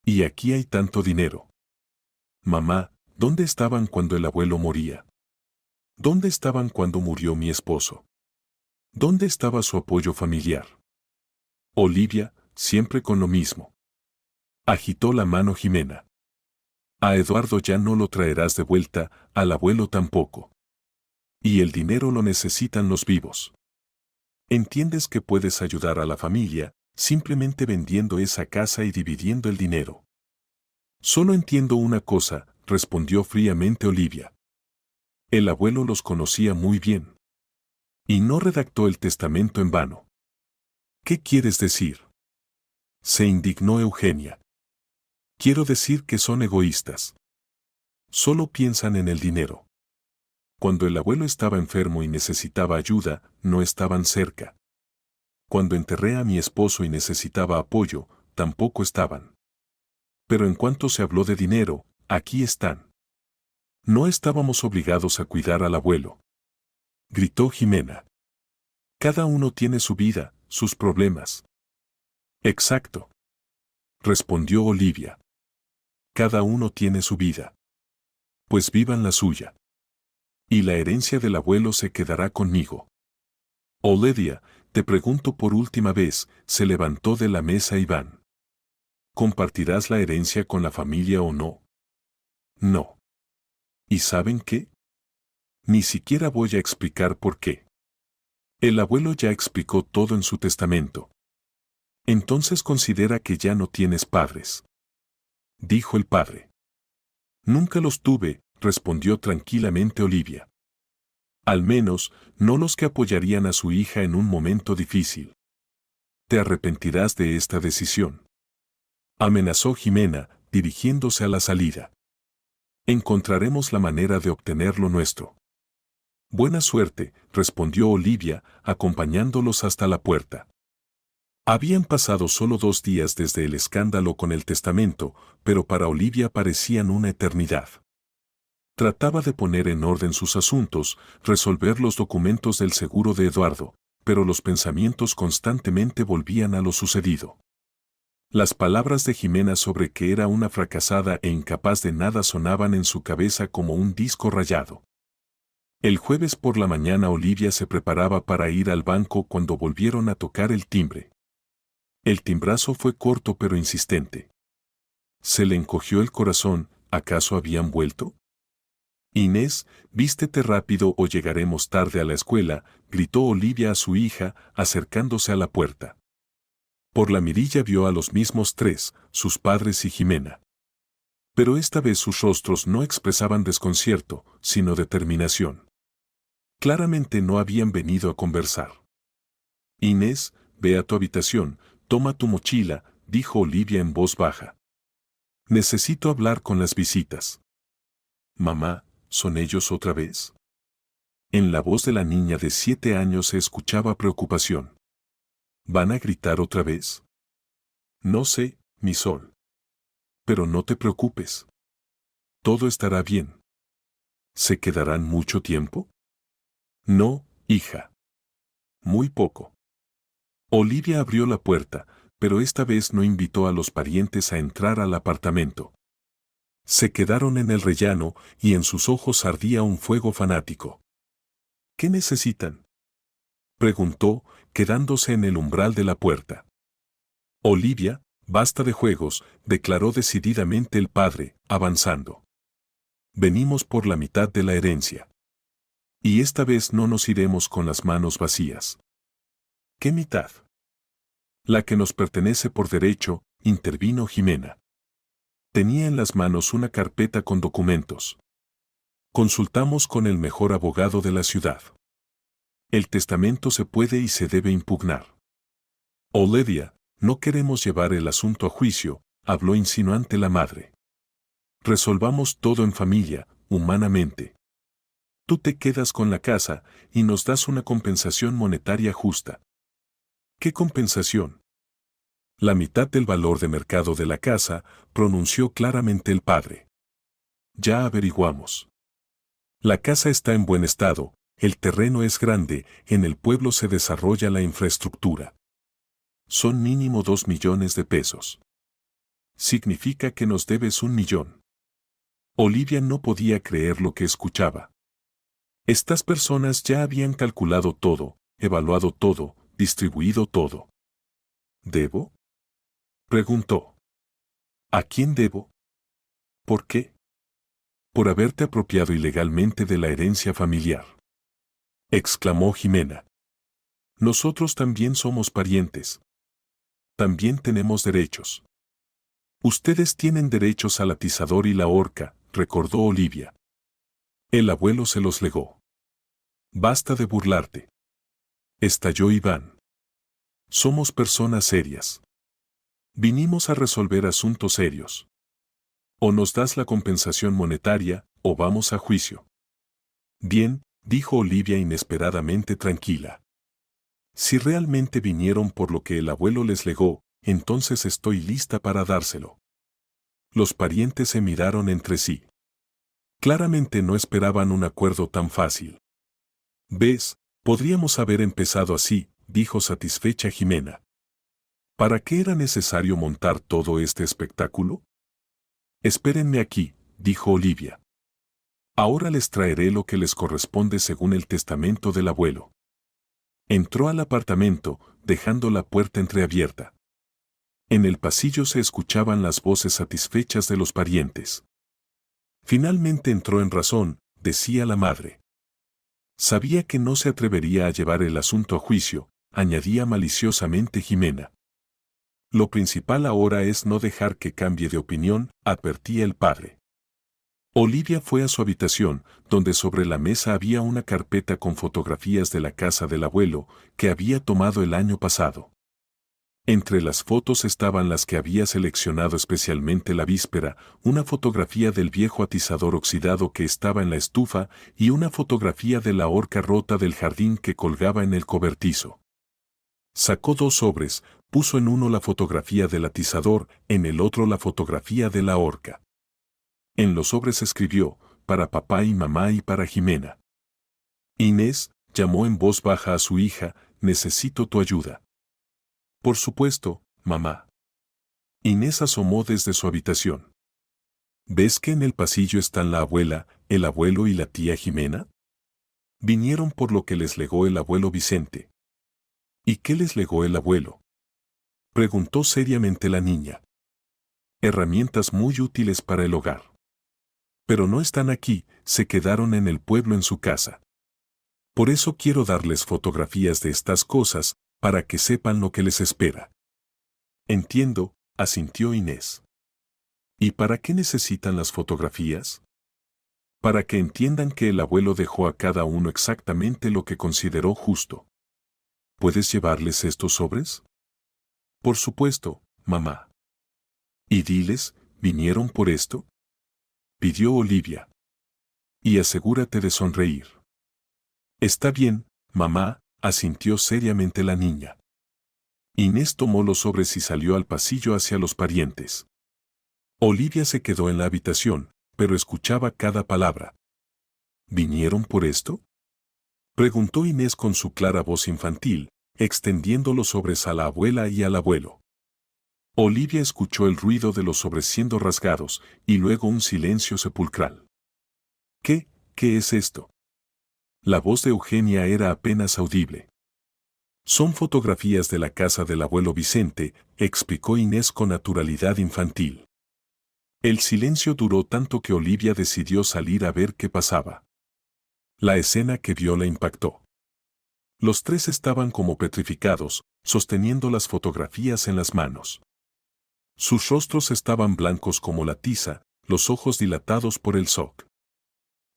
S1: Y aquí hay tanto dinero. Mamá, ¿dónde estaban cuando el abuelo moría? ¿Dónde estaban cuando murió mi esposo? ¿Dónde estaba su apoyo familiar? Olivia, siempre con lo mismo. Agitó la mano Jimena. A Eduardo ya no lo traerás de vuelta, al abuelo tampoco. Y el dinero lo necesitan los vivos. ¿Entiendes que puedes ayudar a la familia, simplemente vendiendo esa casa y dividiendo el dinero? Solo entiendo una cosa, respondió fríamente Olivia. El abuelo los conocía muy bien. Y no redactó el testamento en vano. ¿Qué quieres decir? Se indignó Eugenia. Quiero decir que son egoístas. Solo piensan en el dinero. Cuando el abuelo estaba enfermo y necesitaba ayuda, no estaban cerca. Cuando enterré a mi esposo y necesitaba apoyo, tampoco estaban. Pero en cuanto se habló de dinero, aquí están. No estábamos obligados a cuidar al abuelo, gritó Jimena. Cada uno tiene su vida, sus problemas. Exacto, respondió Olivia. Cada uno tiene su vida. Pues vivan la suya. Y la herencia del abuelo se quedará conmigo. Olivia, Te pregunto por última vez, se levantó de la mesa Iván. ¿Compartirás la herencia con la familia o no? No. ¿Y saben qué? Ni siquiera voy a explicar por qué. El abuelo ya explicó todo en su testamento. Entonces considera que ya no tienes padres. Dijo el padre. Nunca los tuve, respondió tranquilamente Olivia. Al menos, no los que apoyarían a su hija en un momento difícil. Te arrepentirás de esta decisión. Amenazó Jimena, dirigiéndose a la salida. Encontraremos la manera de obtener lo nuestro. Buena suerte, respondió Olivia, acompañándolos hasta la puerta. Habían pasado solo 2 días desde el escándalo con el testamento, pero para Olivia parecían una eternidad. Trataba de poner en orden sus asuntos, resolver los documentos del seguro de Eduardo, pero los pensamientos constantemente volvían a lo sucedido. Las palabras de Jimena sobre que era una fracasada e incapaz de nada sonaban en su cabeza como un disco rayado. El jueves por la mañana Olivia se preparaba para ir al banco cuando volvieron a tocar el timbre. El timbrazo fue corto pero insistente. Se le encogió el corazón, ¿acaso habían vuelto? Inés, vístete rápido o llegaremos tarde a la escuela, gritó Olivia a su hija, acercándose a la puerta. Por la mirilla vio a los mismos 3, sus padres y Jimena. Pero esta vez sus rostros no expresaban desconcierto, sino determinación. Claramente no habían venido a conversar. Inés, ve a tu habitación, toma tu mochila, dijo Olivia en voz baja. Necesito hablar con las visitas. Mamá, ¿son ellos otra vez? En la voz de la niña de 7 años se escuchaba preocupación. ¿Van a gritar otra vez? No sé, mi sol. Pero no te preocupes. Todo estará bien. ¿Se quedarán mucho tiempo? No, hija. Muy poco. Olivia abrió la puerta, pero esta vez no invitó a los parientes a entrar al apartamento. Se quedaron en el rellano y en sus ojos ardía un fuego fanático. ¿Qué necesitan?, preguntó, quedándose en el umbral de la puerta. Olivia, basta de juegos, declaró decididamente el padre, avanzando. Venimos por la mitad de la herencia. Y esta vez no nos iremos con las manos vacías. ¿Qué mitad? La que nos pertenece por derecho, intervino Jimena. Tenía en las manos una carpeta con documentos. Consultamos con el mejor abogado de la ciudad. El testamento se puede y se debe impugnar. Olivia, no queremos llevar el asunto a juicio, habló insinuante la madre. Resolvamos todo en familia, humanamente. Tú te quedas con la casa y nos das una compensación monetaria justa. ¿Qué compensación? La mitad del valor de mercado de la casa, pronunció claramente el padre. Ya averiguamos. La casa está en buen estado, el terreno es grande, en el pueblo se desarrolla la infraestructura. Son mínimo 2 millones de pesos. Significa que nos debes 1 millón. Olivia no podía creer lo que escuchaba. Estas personas ya habían calculado todo, evaluado todo, distribuido todo. ¿Debo?, preguntó. ¿A quién debo? ¿Por qué? Por haberte apropiado ilegalmente de la herencia familiar, exclamó Jimena. Nosotros también somos parientes. También tenemos derechos. Ustedes tienen derechos al atizador y la horca, recordó Olivia. El abuelo se los legó. Basta de burlarte, estalló Iván. Somos personas serias. Vinimos a resolver asuntos serios. O nos das la compensación monetaria, o vamos a juicio. Bien, dijo Olivia inesperadamente tranquila. Si realmente vinieron por lo que el abuelo les legó, entonces estoy lista para dárselo. Los parientes se miraron entre sí. Claramente no esperaban un acuerdo tan fácil. ¿Ves? Podríamos haber empezado así, dijo satisfecha Jimena. ¿Para qué era necesario montar todo este espectáculo? Espérenme aquí, dijo Olivia. Ahora les traeré lo que les corresponde según el testamento del abuelo. Entró al apartamento, dejando la puerta entreabierta. En el pasillo se escuchaban las voces satisfechas de los parientes. Finalmente entró en razón, decía la madre. Sabía que no se atrevería a llevar el asunto a juicio, añadía maliciosamente Jimena. Lo principal ahora es no dejar que cambie de opinión, advertía el padre. Olivia fue a su habitación, donde sobre la mesa había una carpeta con fotografías de la casa del abuelo, que había tomado el año pasado. Entre las fotos estaban las que había seleccionado especialmente la víspera, una fotografía del viejo atizador oxidado que estaba en la estufa y una fotografía de la horca rota del jardín que colgaba en el cobertizo. Sacó 2 sobres, puso en uno la fotografía del atizador, en el otro la fotografía de la horca. En los sobres escribió, para papá y mamá y para Jimena. Inés, llamó en voz baja a su hija, necesito tu ayuda. Por supuesto, mamá. Inés asomó desde su habitación. ¿Ves que en el pasillo están la abuela, el abuelo y la tía Jimena? Vinieron por lo que les legó el abuelo Vicente. ¿Y qué les legó el abuelo? Preguntó seriamente la niña. Herramientas muy útiles para el hogar. Pero no están aquí, se quedaron en el pueblo en su casa. Por eso quiero darles fotografías de estas cosas, para que sepan lo que les espera. Entiendo, asintió Inés. ¿Y para qué necesitan las fotografías? Para que entiendan que el abuelo dejó a cada uno exactamente lo que consideró justo. ¿Puedes llevarles estos sobres? Por supuesto, mamá. Y diles, ¿vinieron por esto? Pidió Olivia. Y asegúrate de sonreír. Está bien, mamá, asintió seriamente la niña. Inés tomó los sobres y salió al pasillo hacia los parientes. Olivia se quedó en la habitación, pero escuchaba cada palabra. ¿Vinieron por esto? Preguntó Inés con su clara voz infantil, extendiendo los sobres a la abuela y al abuelo. Olivia escuchó el ruido de los sobres siendo rasgados, y luego un silencio sepulcral. ¿Qué es esto? La voz de Eugenia era apenas audible. Son fotografías de la casa del abuelo Vicente, explicó Inés con naturalidad infantil. El silencio duró tanto que Olivia decidió salir a ver qué pasaba. La escena que vio la impactó. Los 3 estaban como petrificados, sosteniendo las fotografías en las manos. Sus rostros estaban blancos como la tiza, los ojos dilatados por el shock.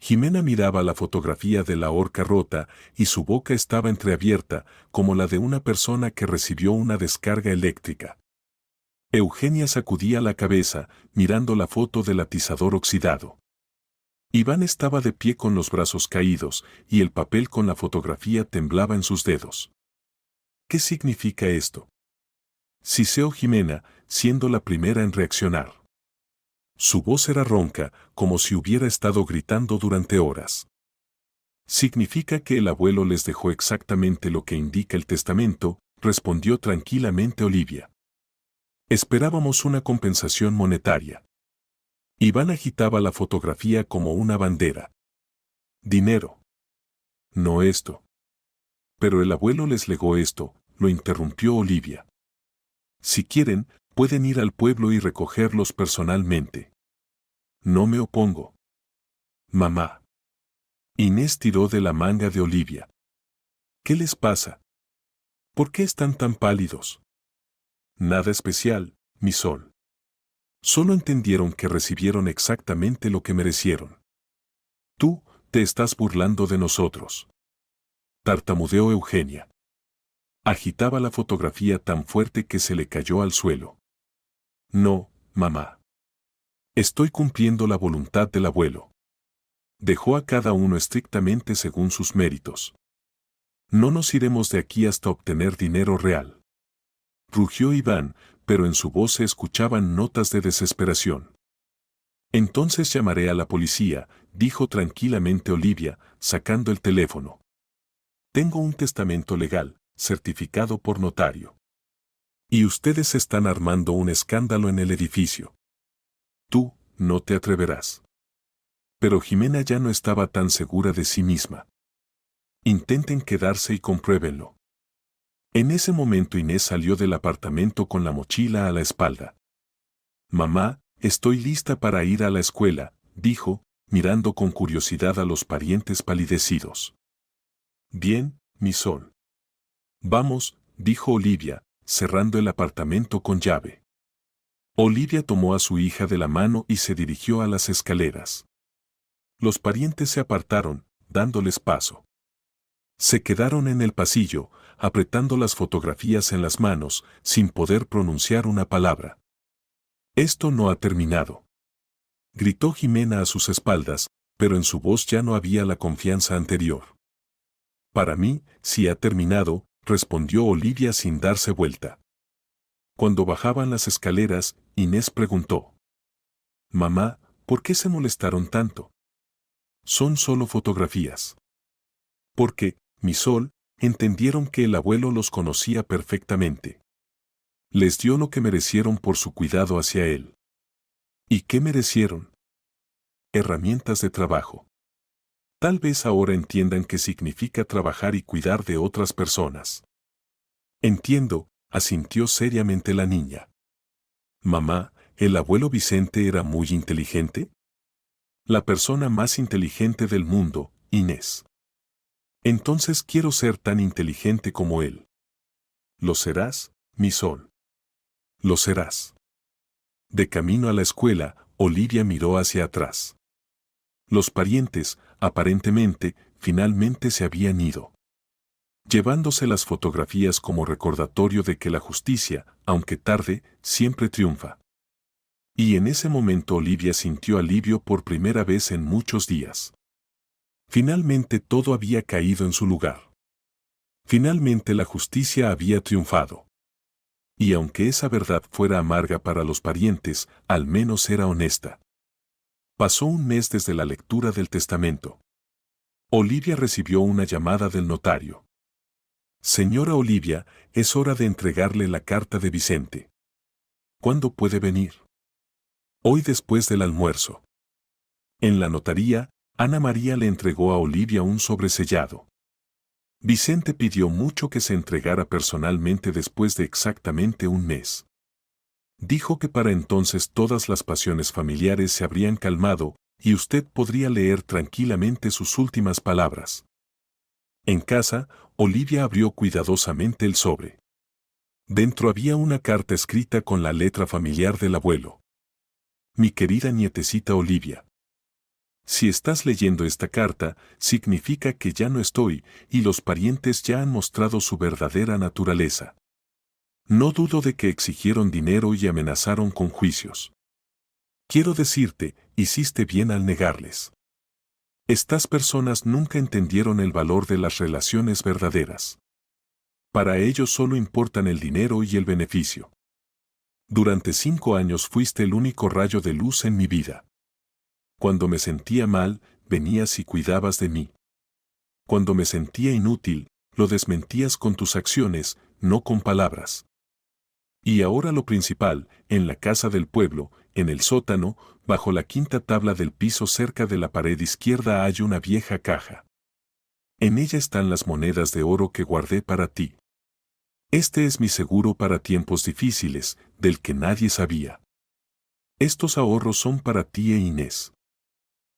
S1: Jimena miraba la fotografía de la horca rota y su boca estaba entreabierta, como la de una persona que recibió una descarga eléctrica. Eugenia sacudía la cabeza, mirando la foto del atizador oxidado. Iván estaba de pie con los brazos caídos, y el papel con la fotografía temblaba en sus dedos. ¿Qué significa esto? Siseó Jimena, siendo la primera en reaccionar. Su voz era ronca, como si hubiera estado gritando durante horas. Significa que el abuelo les dejó exactamente lo que indica el testamento, respondió tranquilamente Olivia. Esperábamos una compensación monetaria. Iván agitaba la fotografía como una bandera. Dinero. No esto. Pero el abuelo les legó esto, lo interrumpió Olivia. Si quieren, pueden ir al pueblo y recogerlos personalmente. No me opongo. Mamá. Inés tiró de la manga de Olivia. ¿Qué les pasa? ¿Por qué están tan pálidos? Nada especial, mi sol. Solo entendieron que recibieron exactamente lo que merecieron. Tú, te estás burlando de nosotros. Tartamudeó Eugenia. Agitaba la fotografía tan fuerte que se le cayó al suelo. No, mamá. Estoy cumpliendo la voluntad del abuelo. Dejó a cada uno estrictamente según sus méritos. No nos iremos de aquí hasta obtener dinero real. Rugió Iván, pero en su voz se escuchaban notas de desesperación. Entonces llamaré a la policía, dijo tranquilamente Olivia, sacando el teléfono. Tengo un testamento legal, certificado por notario. Y ustedes están armando un escándalo en el edificio. Tú, no te atreverás. Pero Jimena ya no estaba tan segura de sí misma. Intenten quedarse y compruébenlo. En ese momento Inés salió del apartamento con la mochila a la espalda. Mamá, estoy lista para ir a la escuela, dijo, mirando con curiosidad a los parientes palidecidos. Bien, mi sol. Vamos, dijo Olivia, cerrando el apartamento con llave. Olivia tomó a su hija de la mano y se dirigió a las escaleras. Los parientes se apartaron, dándoles paso. Se quedaron en el pasillo, apretando las fotografías en las manos, sin poder pronunciar una palabra. Esto no ha terminado. Gritó Jimena a sus espaldas, pero en su voz ya no había la confianza anterior. Para mí, sí ha terminado, respondió Olivia sin darse vuelta. Cuando bajaban las escaleras, Inés preguntó. Mamá, ¿por qué se molestaron tanto? Son solo fotografías. Porque, mi sol, entendieron que el abuelo los conocía perfectamente. Les dio lo que merecieron por su cuidado hacia él. ¿Y qué merecieron? Herramientas de trabajo. Tal vez ahora entiendan qué significa trabajar y cuidar de otras personas. Entiendo, asintió seriamente la niña. Mamá, ¿el abuelo Vicente era muy inteligente? La persona más inteligente del mundo, Inés. Entonces quiero ser tan inteligente como él. Lo serás, mi sol. Lo serás. De camino a la escuela, Olivia miró hacia atrás. Los parientes, aparentemente, finalmente se habían ido, llevándose las fotografías como recordatorio de que la justicia, aunque tarde, siempre triunfa. Y en ese momento Olivia sintió alivio por primera vez en muchos días. Finalmente todo había caído en su lugar. Finalmente la justicia había triunfado. Y aunque esa verdad fuera amarga para los parientes, al menos era honesta. Pasó un mes desde la lectura del testamento. Olivia recibió una llamada del notario. Señora Olivia, es hora de entregarle la carta de Vicente. ¿Cuándo puede venir? Hoy después del almuerzo. En la notaría, Ana María le entregó a Olivia un sobresellado. Vicente pidió mucho que se entregara personalmente después de exactamente un mes. Dijo que para entonces todas las pasiones familiares se habrían calmado y usted podría leer tranquilamente sus últimas palabras. En casa, Olivia abrió cuidadosamente el sobre. Dentro había una carta escrita con la letra familiar del abuelo. Mi querida nietecita Olivia. Si estás leyendo esta carta, significa que ya no estoy, y los parientes ya han mostrado su verdadera naturaleza. No dudo de que exigieron dinero y amenazaron con juicios. Quiero decirte, hiciste bien al negarles. Estas personas nunca entendieron el valor de las relaciones verdaderas. Para ellos solo importan el dinero y el beneficio. Durante 5 años fuiste el único rayo de luz en mi vida. Cuando me sentía mal, venías y cuidabas de mí. Cuando me sentía inútil, lo desmentías con tus acciones, no con palabras. Y ahora lo principal, en la casa del pueblo, en el sótano, bajo la quinta tabla del piso cerca de la pared izquierda hay una vieja caja. En ella están las monedas de oro que guardé para ti. Este es mi seguro para tiempos difíciles, del que nadie sabía. Estos ahorros son para ti e Inés.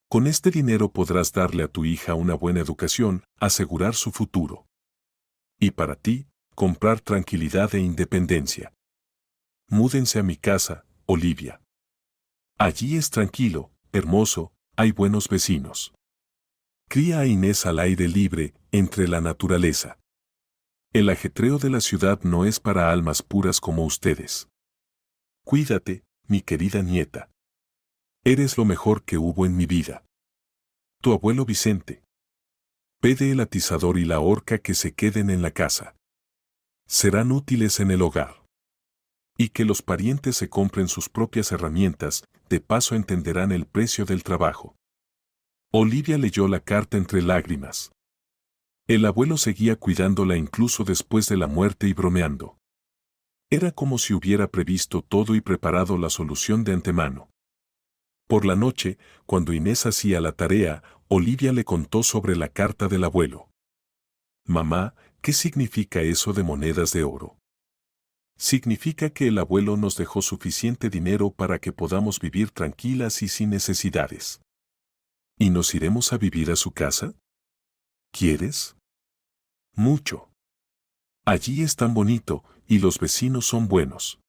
S1: Con este dinero podrás darle a tu hija una buena educación, asegurar su futuro. Y para ti, comprar tranquilidad e independencia. Múdense a mi casa, Olivia. Allí es tranquilo, hermoso, hay buenos vecinos. Cría a Inés al aire libre, entre la naturaleza. El ajetreo de la ciudad no es para almas puras como ustedes. Cuídate, mi querida nieta. Eres lo mejor que hubo en mi vida. Tu abuelo Vicente. Pide el atizador y la horca que se queden en la casa. Serán útiles en el hogar. Y que los parientes se compren sus propias herramientas, de paso entenderán el precio del trabajo. Olivia leyó la carta entre lágrimas. El abuelo seguía cuidándola incluso después de la muerte y bromeando. Era como si hubiera previsto todo y preparado la solución de antemano. Por la noche, cuando Inés hacía la tarea, Olivia le contó sobre la carta del abuelo. Mamá, ¿Qué significa eso de monedas de oro? Significa que el abuelo nos dejó suficiente dinero para que podamos vivir tranquilas y sin necesidades. ¿Y nos iremos a vivir a su casa? ¿Quieres? Mucho. Allí es tan bonito, y los vecinos son buenos.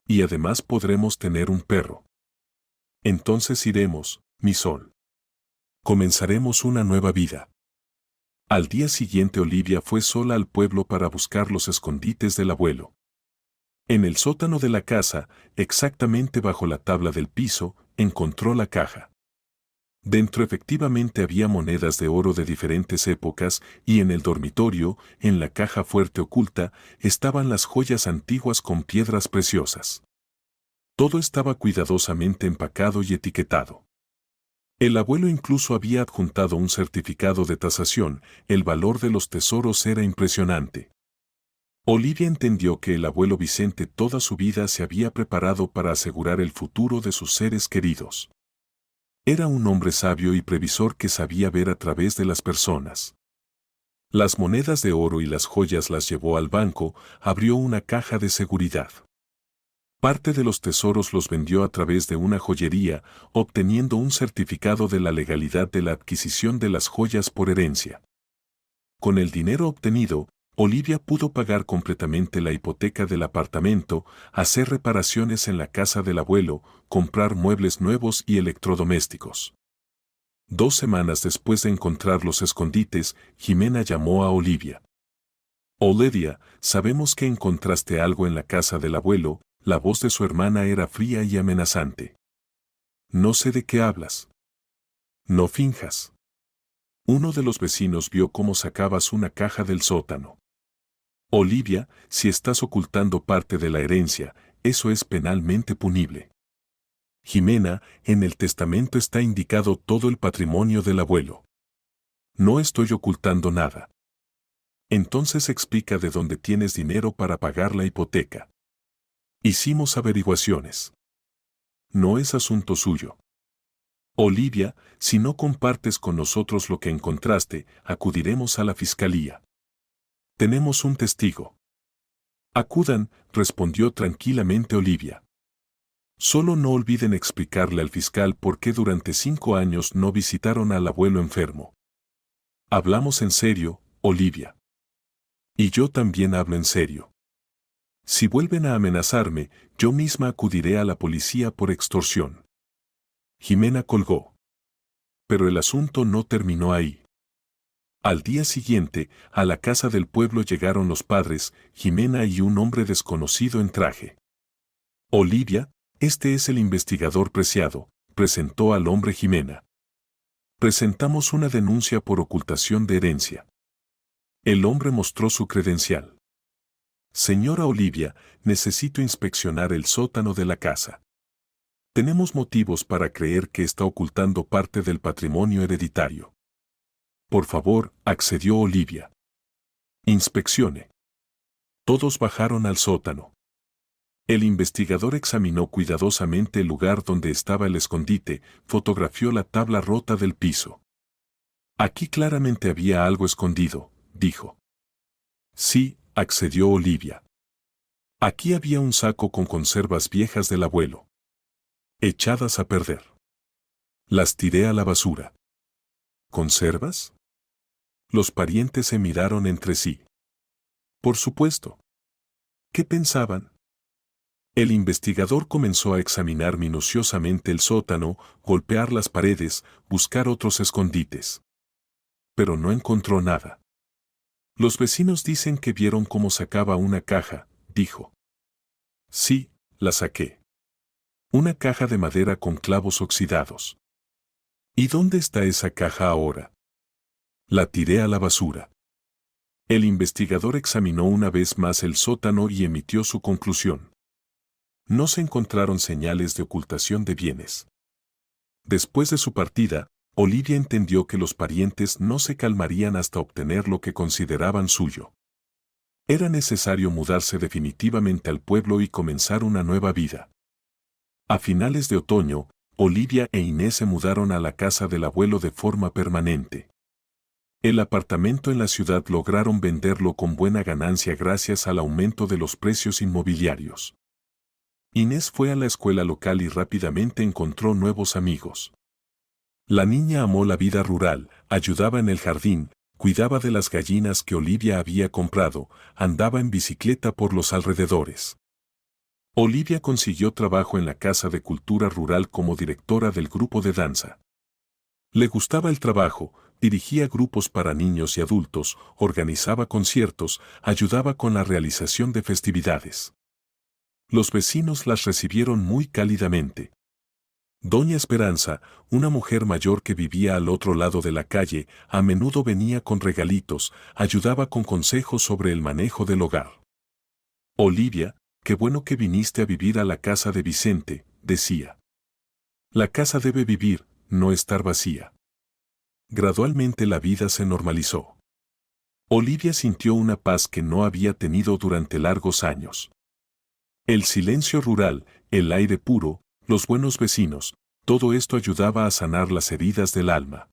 S1: Y además podremos tener un perro. Entonces iremos, mi sol. Comenzaremos una nueva vida. Al día siguiente Olivia fue sola al pueblo para buscar los escondites del abuelo. En el sótano de la casa, exactamente bajo la tabla del piso, encontró la caja. Dentro efectivamente había monedas de oro de diferentes épocas y en el dormitorio, en la caja fuerte oculta, estaban las joyas antiguas con piedras preciosas. Todo estaba cuidadosamente empacado y etiquetado. El abuelo incluso había adjuntado un certificado de tasación, el valor de los tesoros era impresionante. Olivia entendió que el abuelo Vicente toda su vida se había preparado para asegurar el futuro de sus seres queridos. Era un hombre sabio y previsor que sabía ver a través de las personas. Las monedas de oro y las joyas las llevó al banco, abrió una caja de seguridad. Parte de los tesoros los vendió a través de una joyería, obteniendo un certificado de la legalidad de la adquisición de las joyas por herencia. Con el dinero obtenido, Olivia pudo pagar completamente la hipoteca del apartamento, hacer reparaciones en la casa del abuelo, comprar muebles nuevos y electrodomésticos. 2 semanas después de encontrar los escondites, Jimena llamó a Olivia. Olivia, sabemos que encontraste algo en la casa del abuelo, la voz de su hermana era fría y amenazante. No sé de qué hablas. No finjas. Uno de los vecinos vio cómo sacabas una caja del sótano. Olivia, si estás ocultando parte de la herencia, eso es penalmente punible. Jimena, en el testamento está indicado todo el patrimonio del abuelo. No estoy ocultando nada. Entonces explica de dónde tienes dinero para pagar la hipoteca. Hicimos averiguaciones. No es asunto suyo. Olivia, si no compartes con nosotros lo que encontraste, acudiremos a la fiscalía. Tenemos un testigo. Acudan, respondió tranquilamente Olivia. Solo no olviden explicarle al fiscal por qué durante 5 años no visitaron al abuelo enfermo. Hablamos en serio, Olivia. Y yo también hablo en serio. Si vuelven a amenazarme, yo misma acudiré a la policía por extorsión. Jimena colgó. Pero el asunto no terminó ahí. Al día siguiente, a la casa del pueblo llegaron los padres, Jimena y un hombre desconocido en traje. Olivia, este es el investigador Preciado, presentó al hombre Jimena. Presentamos una denuncia por ocultación de herencia. El hombre mostró su credencial. Señora Olivia, necesito inspeccionar el sótano de la casa. Tenemos motivos para creer que está ocultando parte del patrimonio hereditario. Por favor, accedió Olivia. Inspeccione. Todos bajaron al sótano. El investigador examinó cuidadosamente el lugar donde estaba el escondite, fotografió la tabla rota del piso. Aquí claramente había algo escondido, dijo. Sí, accedió Olivia. Aquí había un saco con conservas viejas del abuelo. Echadas a perder. Las tiré a la basura. ¿Conservas? Los parientes se miraron entre sí. Por supuesto. ¿Qué pensaban? El investigador comenzó a examinar minuciosamente el sótano, golpear las paredes, buscar otros escondites. Pero no encontró nada. Los vecinos dicen que vieron cómo sacaba una caja, dijo. Sí, la saqué. Una caja de madera con clavos oxidados. ¿Y dónde está esa caja ahora? La tiré a la basura. El investigador examinó una vez más el sótano y emitió su conclusión. No se encontraron señales de ocultación de bienes. Después de su partida, Olivia entendió que los parientes no se calmarían hasta obtener lo que consideraban suyo. Era necesario mudarse definitivamente al pueblo y comenzar una nueva vida. A finales de otoño, Olivia e Inés se mudaron a la casa del abuelo de forma permanente. El apartamento en la ciudad lograron venderlo con buena ganancia gracias al aumento de los precios inmobiliarios. Inés fue a la escuela local y rápidamente encontró nuevos amigos. La niña amó la vida rural, ayudaba en el jardín, cuidaba de las gallinas que Olivia había comprado, andaba en bicicleta por los alrededores. Olivia consiguió trabajo en la Casa de Cultura Rural como directora del grupo de danza. Le gustaba el trabajo, dirigía grupos para niños y adultos, organizaba conciertos, ayudaba con la realización de festividades. Los vecinos las recibieron muy cálidamente. Doña Esperanza, una mujer mayor que vivía al otro lado de la calle, a menudo venía con regalitos, ayudaba con consejos sobre el manejo del hogar. Olivia, qué bueno que viniste a vivir a la casa de Vicente, decía. La casa debe vivir, no estar vacía. Gradualmente la vida se normalizó. Olivia sintió una paz que no había tenido durante largos años. El silencio rural, el aire puro, los buenos vecinos, todo esto ayudaba a sanar las heridas del alma.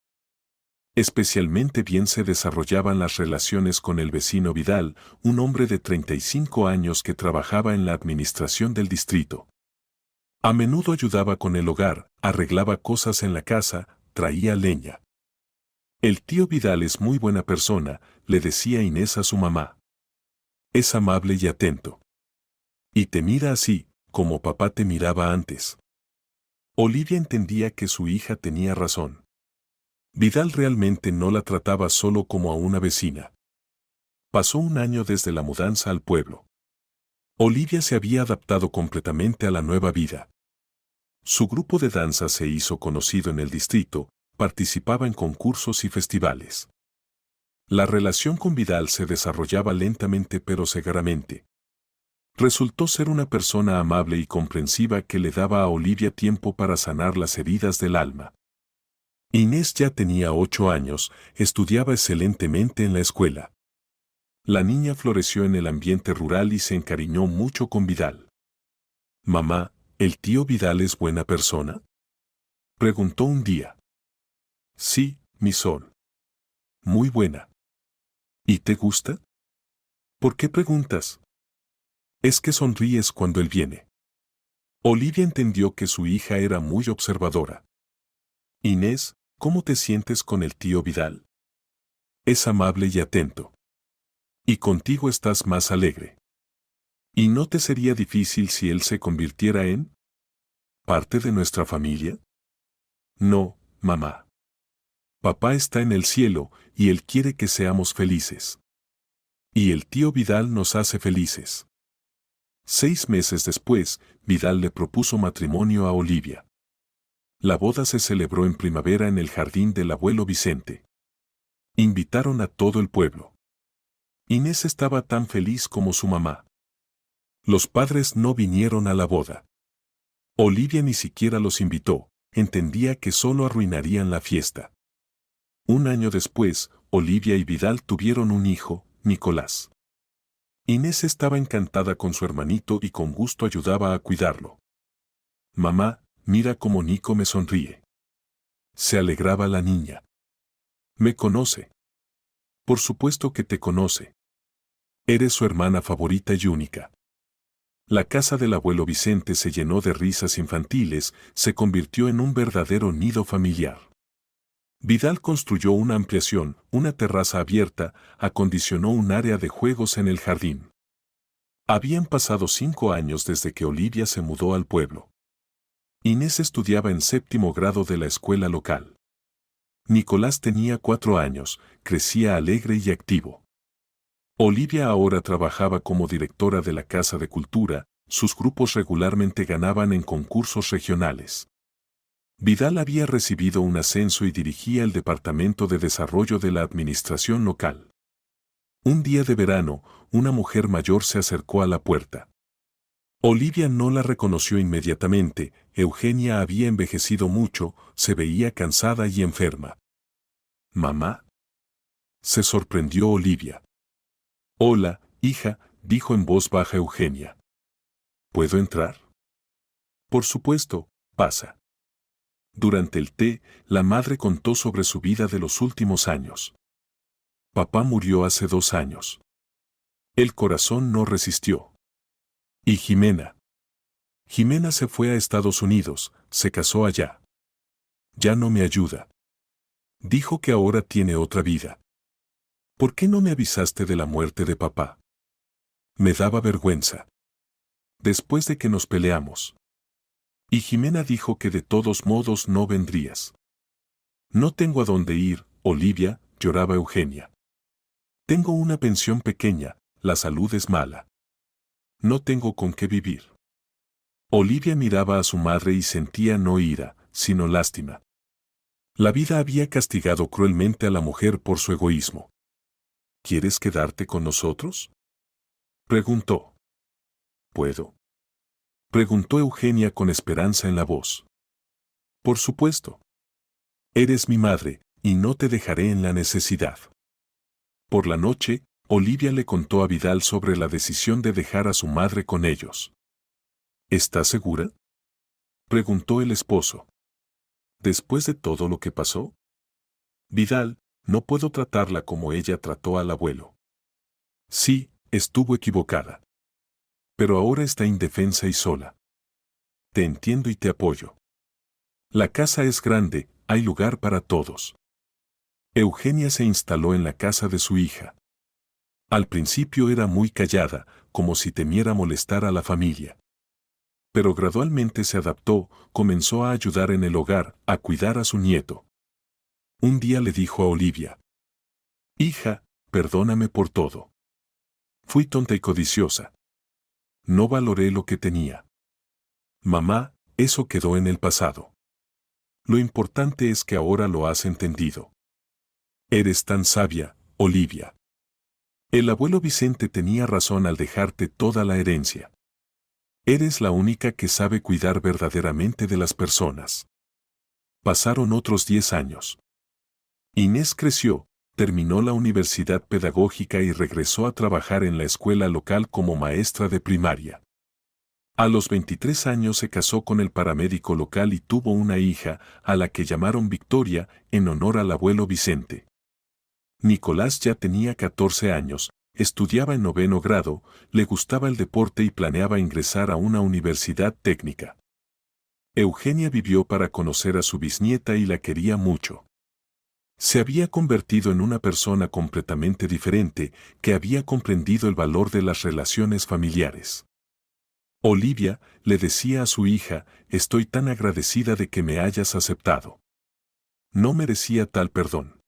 S1: Especialmente bien se desarrollaban las relaciones con el vecino Vidal, un hombre de 35 años que trabajaba en la administración del distrito. A menudo ayudaba con el hogar, arreglaba cosas en la casa, traía leña. El tío Vidal es muy buena persona, le decía Inés a su mamá. Es amable y atento. Y te mira así, como papá te miraba antes. Olivia entendía que su hija tenía razón. Vidal realmente no la trataba solo como a una vecina. Pasó un año desde la mudanza al pueblo. Olivia se había adaptado completamente a la nueva vida. Su grupo de danza se hizo conocido en el distrito, participaba en concursos y festivales. La relación con Vidal se desarrollaba lentamente pero seguramente. Resultó ser una persona amable y comprensiva que le daba a Olivia tiempo para sanar las heridas del alma. Inés ya tenía 8 años, estudiaba excelentemente en la escuela. La niña floreció en el ambiente rural y se encariñó mucho con Vidal. «Mamá, ¿el tío Vidal es buena persona?», preguntó un día. «Sí, mi sol. Muy buena. ¿Y te gusta? ¿Por qué preguntas? Es que sonríes cuando él viene». Olivia entendió que su hija era muy observadora. «Inés, ¿cómo te sientes con el tío Vidal? Es amable y atento. Y contigo estás más alegre. ¿Y no te sería difícil si él se convirtiera en parte de nuestra familia?». «No, mamá. Papá está en el cielo y él quiere que seamos felices. Y el tío Vidal nos hace felices». 6 meses después, Vidal le propuso matrimonio a Olivia. La boda se celebró en primavera en el jardín del abuelo Vicente. Invitaron a todo el pueblo. Inés estaba tan feliz como su mamá. Los padres no vinieron a la boda. Olivia ni siquiera los invitó, entendía que solo arruinarían la fiesta. Un año después, Olivia y Vidal tuvieron un hijo, Nicolás. Inés estaba encantada con su hermanito y con gusto ayudaba a cuidarlo. «Mamá, mira cómo Nico me sonríe». Se alegraba la niña. «¿Me conoce?». «Por supuesto que te conoce. Eres su hermana favorita y única». La casa del abuelo Vicente se llenó de risas infantiles, se convirtió en un verdadero nido familiar. Vidal construyó una ampliación, una terraza abierta, acondicionó un área de juegos en el jardín. Habían pasado 5 años desde que Olivia se mudó al pueblo. Inés estudiaba en 7º grado de la escuela local. Nicolás tenía 4 años, crecía alegre y activo. Olivia ahora trabajaba como directora de la Casa de Cultura, sus grupos regularmente ganaban en concursos regionales. Vidal había recibido un ascenso y dirigía el Departamento de Desarrollo de la Administración Local. Un día de verano, una mujer mayor se acercó a la puerta. Olivia no la reconoció inmediatamente, Eugenia había envejecido mucho, se veía cansada y enferma. «¿Mamá?», se sorprendió Olivia. «Hola, hija», dijo en voz baja Eugenia. «¿Puedo entrar?». «Por supuesto, pasa». Durante el té, la madre contó sobre su vida de los últimos años. Papá murió hace 2 años. El corazón no resistió. ¿Y Jimena? Jimena se fue a Estados Unidos, se casó allá. Ya no me ayuda. Dijo que ahora tiene otra vida. ¿Por qué no me avisaste de la muerte de papá? Me daba vergüenza. Después de que nos peleamos. Y Jimena dijo que de todos modos no vendrías. No tengo a dónde ir, Olivia, lloraba Eugenia. Tengo una pensión pequeña, la salud es mala. No tengo con qué vivir. Olivia miraba a su madre y sentía no ira, sino lástima. La vida había castigado cruelmente a la mujer por su egoísmo. ¿Quieres quedarte con nosotros? Preguntó. ¿Puedo? Preguntó Eugenia con esperanza en la voz. Por supuesto. Eres mi madre, y no te dejaré en la necesidad. Por la noche, Olivia le contó a Vidal sobre la decisión de dejar a su madre con ellos. ¿Estás segura? Preguntó el esposo. ¿Después de todo lo que pasó? Vidal, no puedo tratarla como ella trató al abuelo. Sí, estuvo equivocada. Pero ahora está indefensa y sola. Te entiendo y te apoyo. La casa es grande, hay lugar para todos. Eugenia se instaló en la casa de su hija. Al principio era muy callada, como si temiera molestar a la familia. Pero gradualmente se adaptó, comenzó a ayudar en el hogar, a cuidar a su nieto. Un día le dijo a Olivia: Hija, perdóname por todo. Fui tonta y codiciosa. No valoré lo que tenía. Mamá, eso quedó en el pasado. Lo importante es que ahora lo has entendido. Eres tan sabia, Olivia. El abuelo Vicente tenía razón al dejarte toda la herencia. Eres la única que sabe cuidar verdaderamente de las personas. Pasaron otros 10 años. Inés creció, terminó la universidad pedagógica y regresó a trabajar en la escuela local como maestra de primaria. A los 23 años se casó con el paramédico local y tuvo una hija, a la que llamaron Victoria, en honor al abuelo Vicente. Nicolás ya tenía 14 años, estudiaba en 9º grado, le gustaba el deporte y planeaba ingresar a una universidad técnica. Eugenia vivió para conocer a su bisnieta y la quería mucho. Se había convertido en una persona completamente diferente, que había comprendido el valor de las relaciones familiares. Olivia le decía a su hija: estoy tan agradecida de que me hayas aceptado. No merecía tal perdón.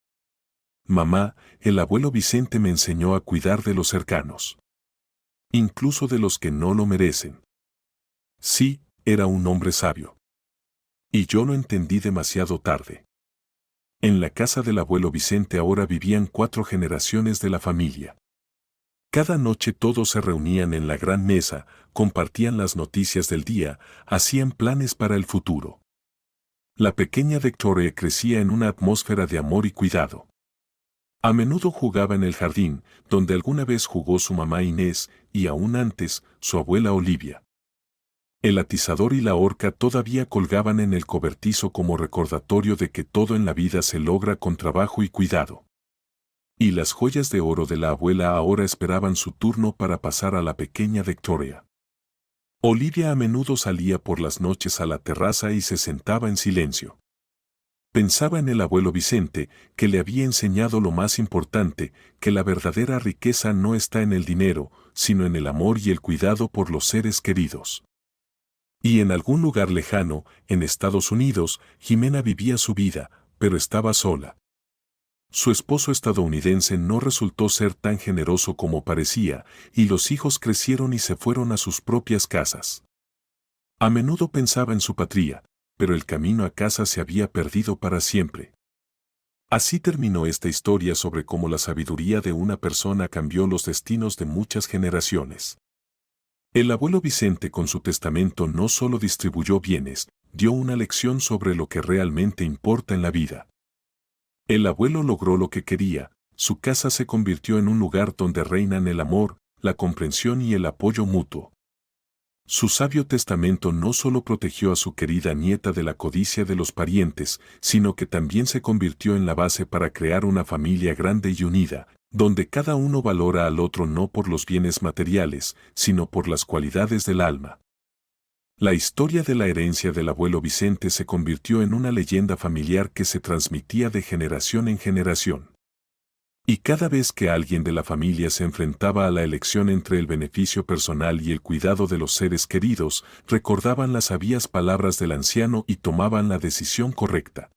S1: Mamá, el abuelo Vicente me enseñó a cuidar de los cercanos. Incluso de los que no lo merecen. Sí, era un hombre sabio. Y yo lo entendí demasiado tarde. En la casa del abuelo Vicente ahora vivían 4 generaciones de la familia. Cada noche todos se reunían en la gran mesa, compartían las noticias del día, hacían planes para el futuro. La pequeña Victoria crecía en una atmósfera de amor y cuidado. A menudo jugaba en el jardín, donde alguna vez jugó su mamá Inés, y aún antes, su abuela Olivia. El atizador y la horca todavía colgaban en el cobertizo como recordatorio de que todo en la vida se logra con trabajo y cuidado. Y las joyas de oro de la abuela ahora esperaban su turno para pasar a la pequeña Victoria. Olivia a menudo salía por las noches a la terraza y se sentaba en silencio. Pensaba en el abuelo Vicente, que le había enseñado lo más importante, que la verdadera riqueza no está en el dinero, sino en el amor y el cuidado por los seres queridos. Y en algún lugar lejano, en Estados Unidos, Jimena vivía su vida, pero estaba sola. Su esposo estadounidense no resultó ser tan generoso como parecía, y los hijos crecieron y se fueron a sus propias casas. A menudo pensaba en su patria, pero el camino a casa se había perdido para siempre. Así terminó esta historia sobre cómo la sabiduría de una persona cambió los destinos de muchas generaciones. El abuelo Vicente con su testamento no solo distribuyó bienes, dio una lección sobre lo que realmente importa en la vida. El abuelo logró lo que quería, su casa se convirtió en un lugar donde reinan el amor, la comprensión y el apoyo mutuo. Su sabio testamento no solo protegió a su querida nieta de la codicia de los parientes, sino que también se convirtió en la base para crear una familia grande y unida, donde cada uno valora al otro no por los bienes materiales, sino por las cualidades del alma. La historia de la herencia del abuelo Vicente se convirtió en una leyenda familiar que se transmitía de generación en generación. Y cada vez que alguien de la familia se enfrentaba a la elección entre el beneficio personal y el cuidado de los seres queridos, recordaban las sabias palabras del anciano y tomaban la decisión correcta.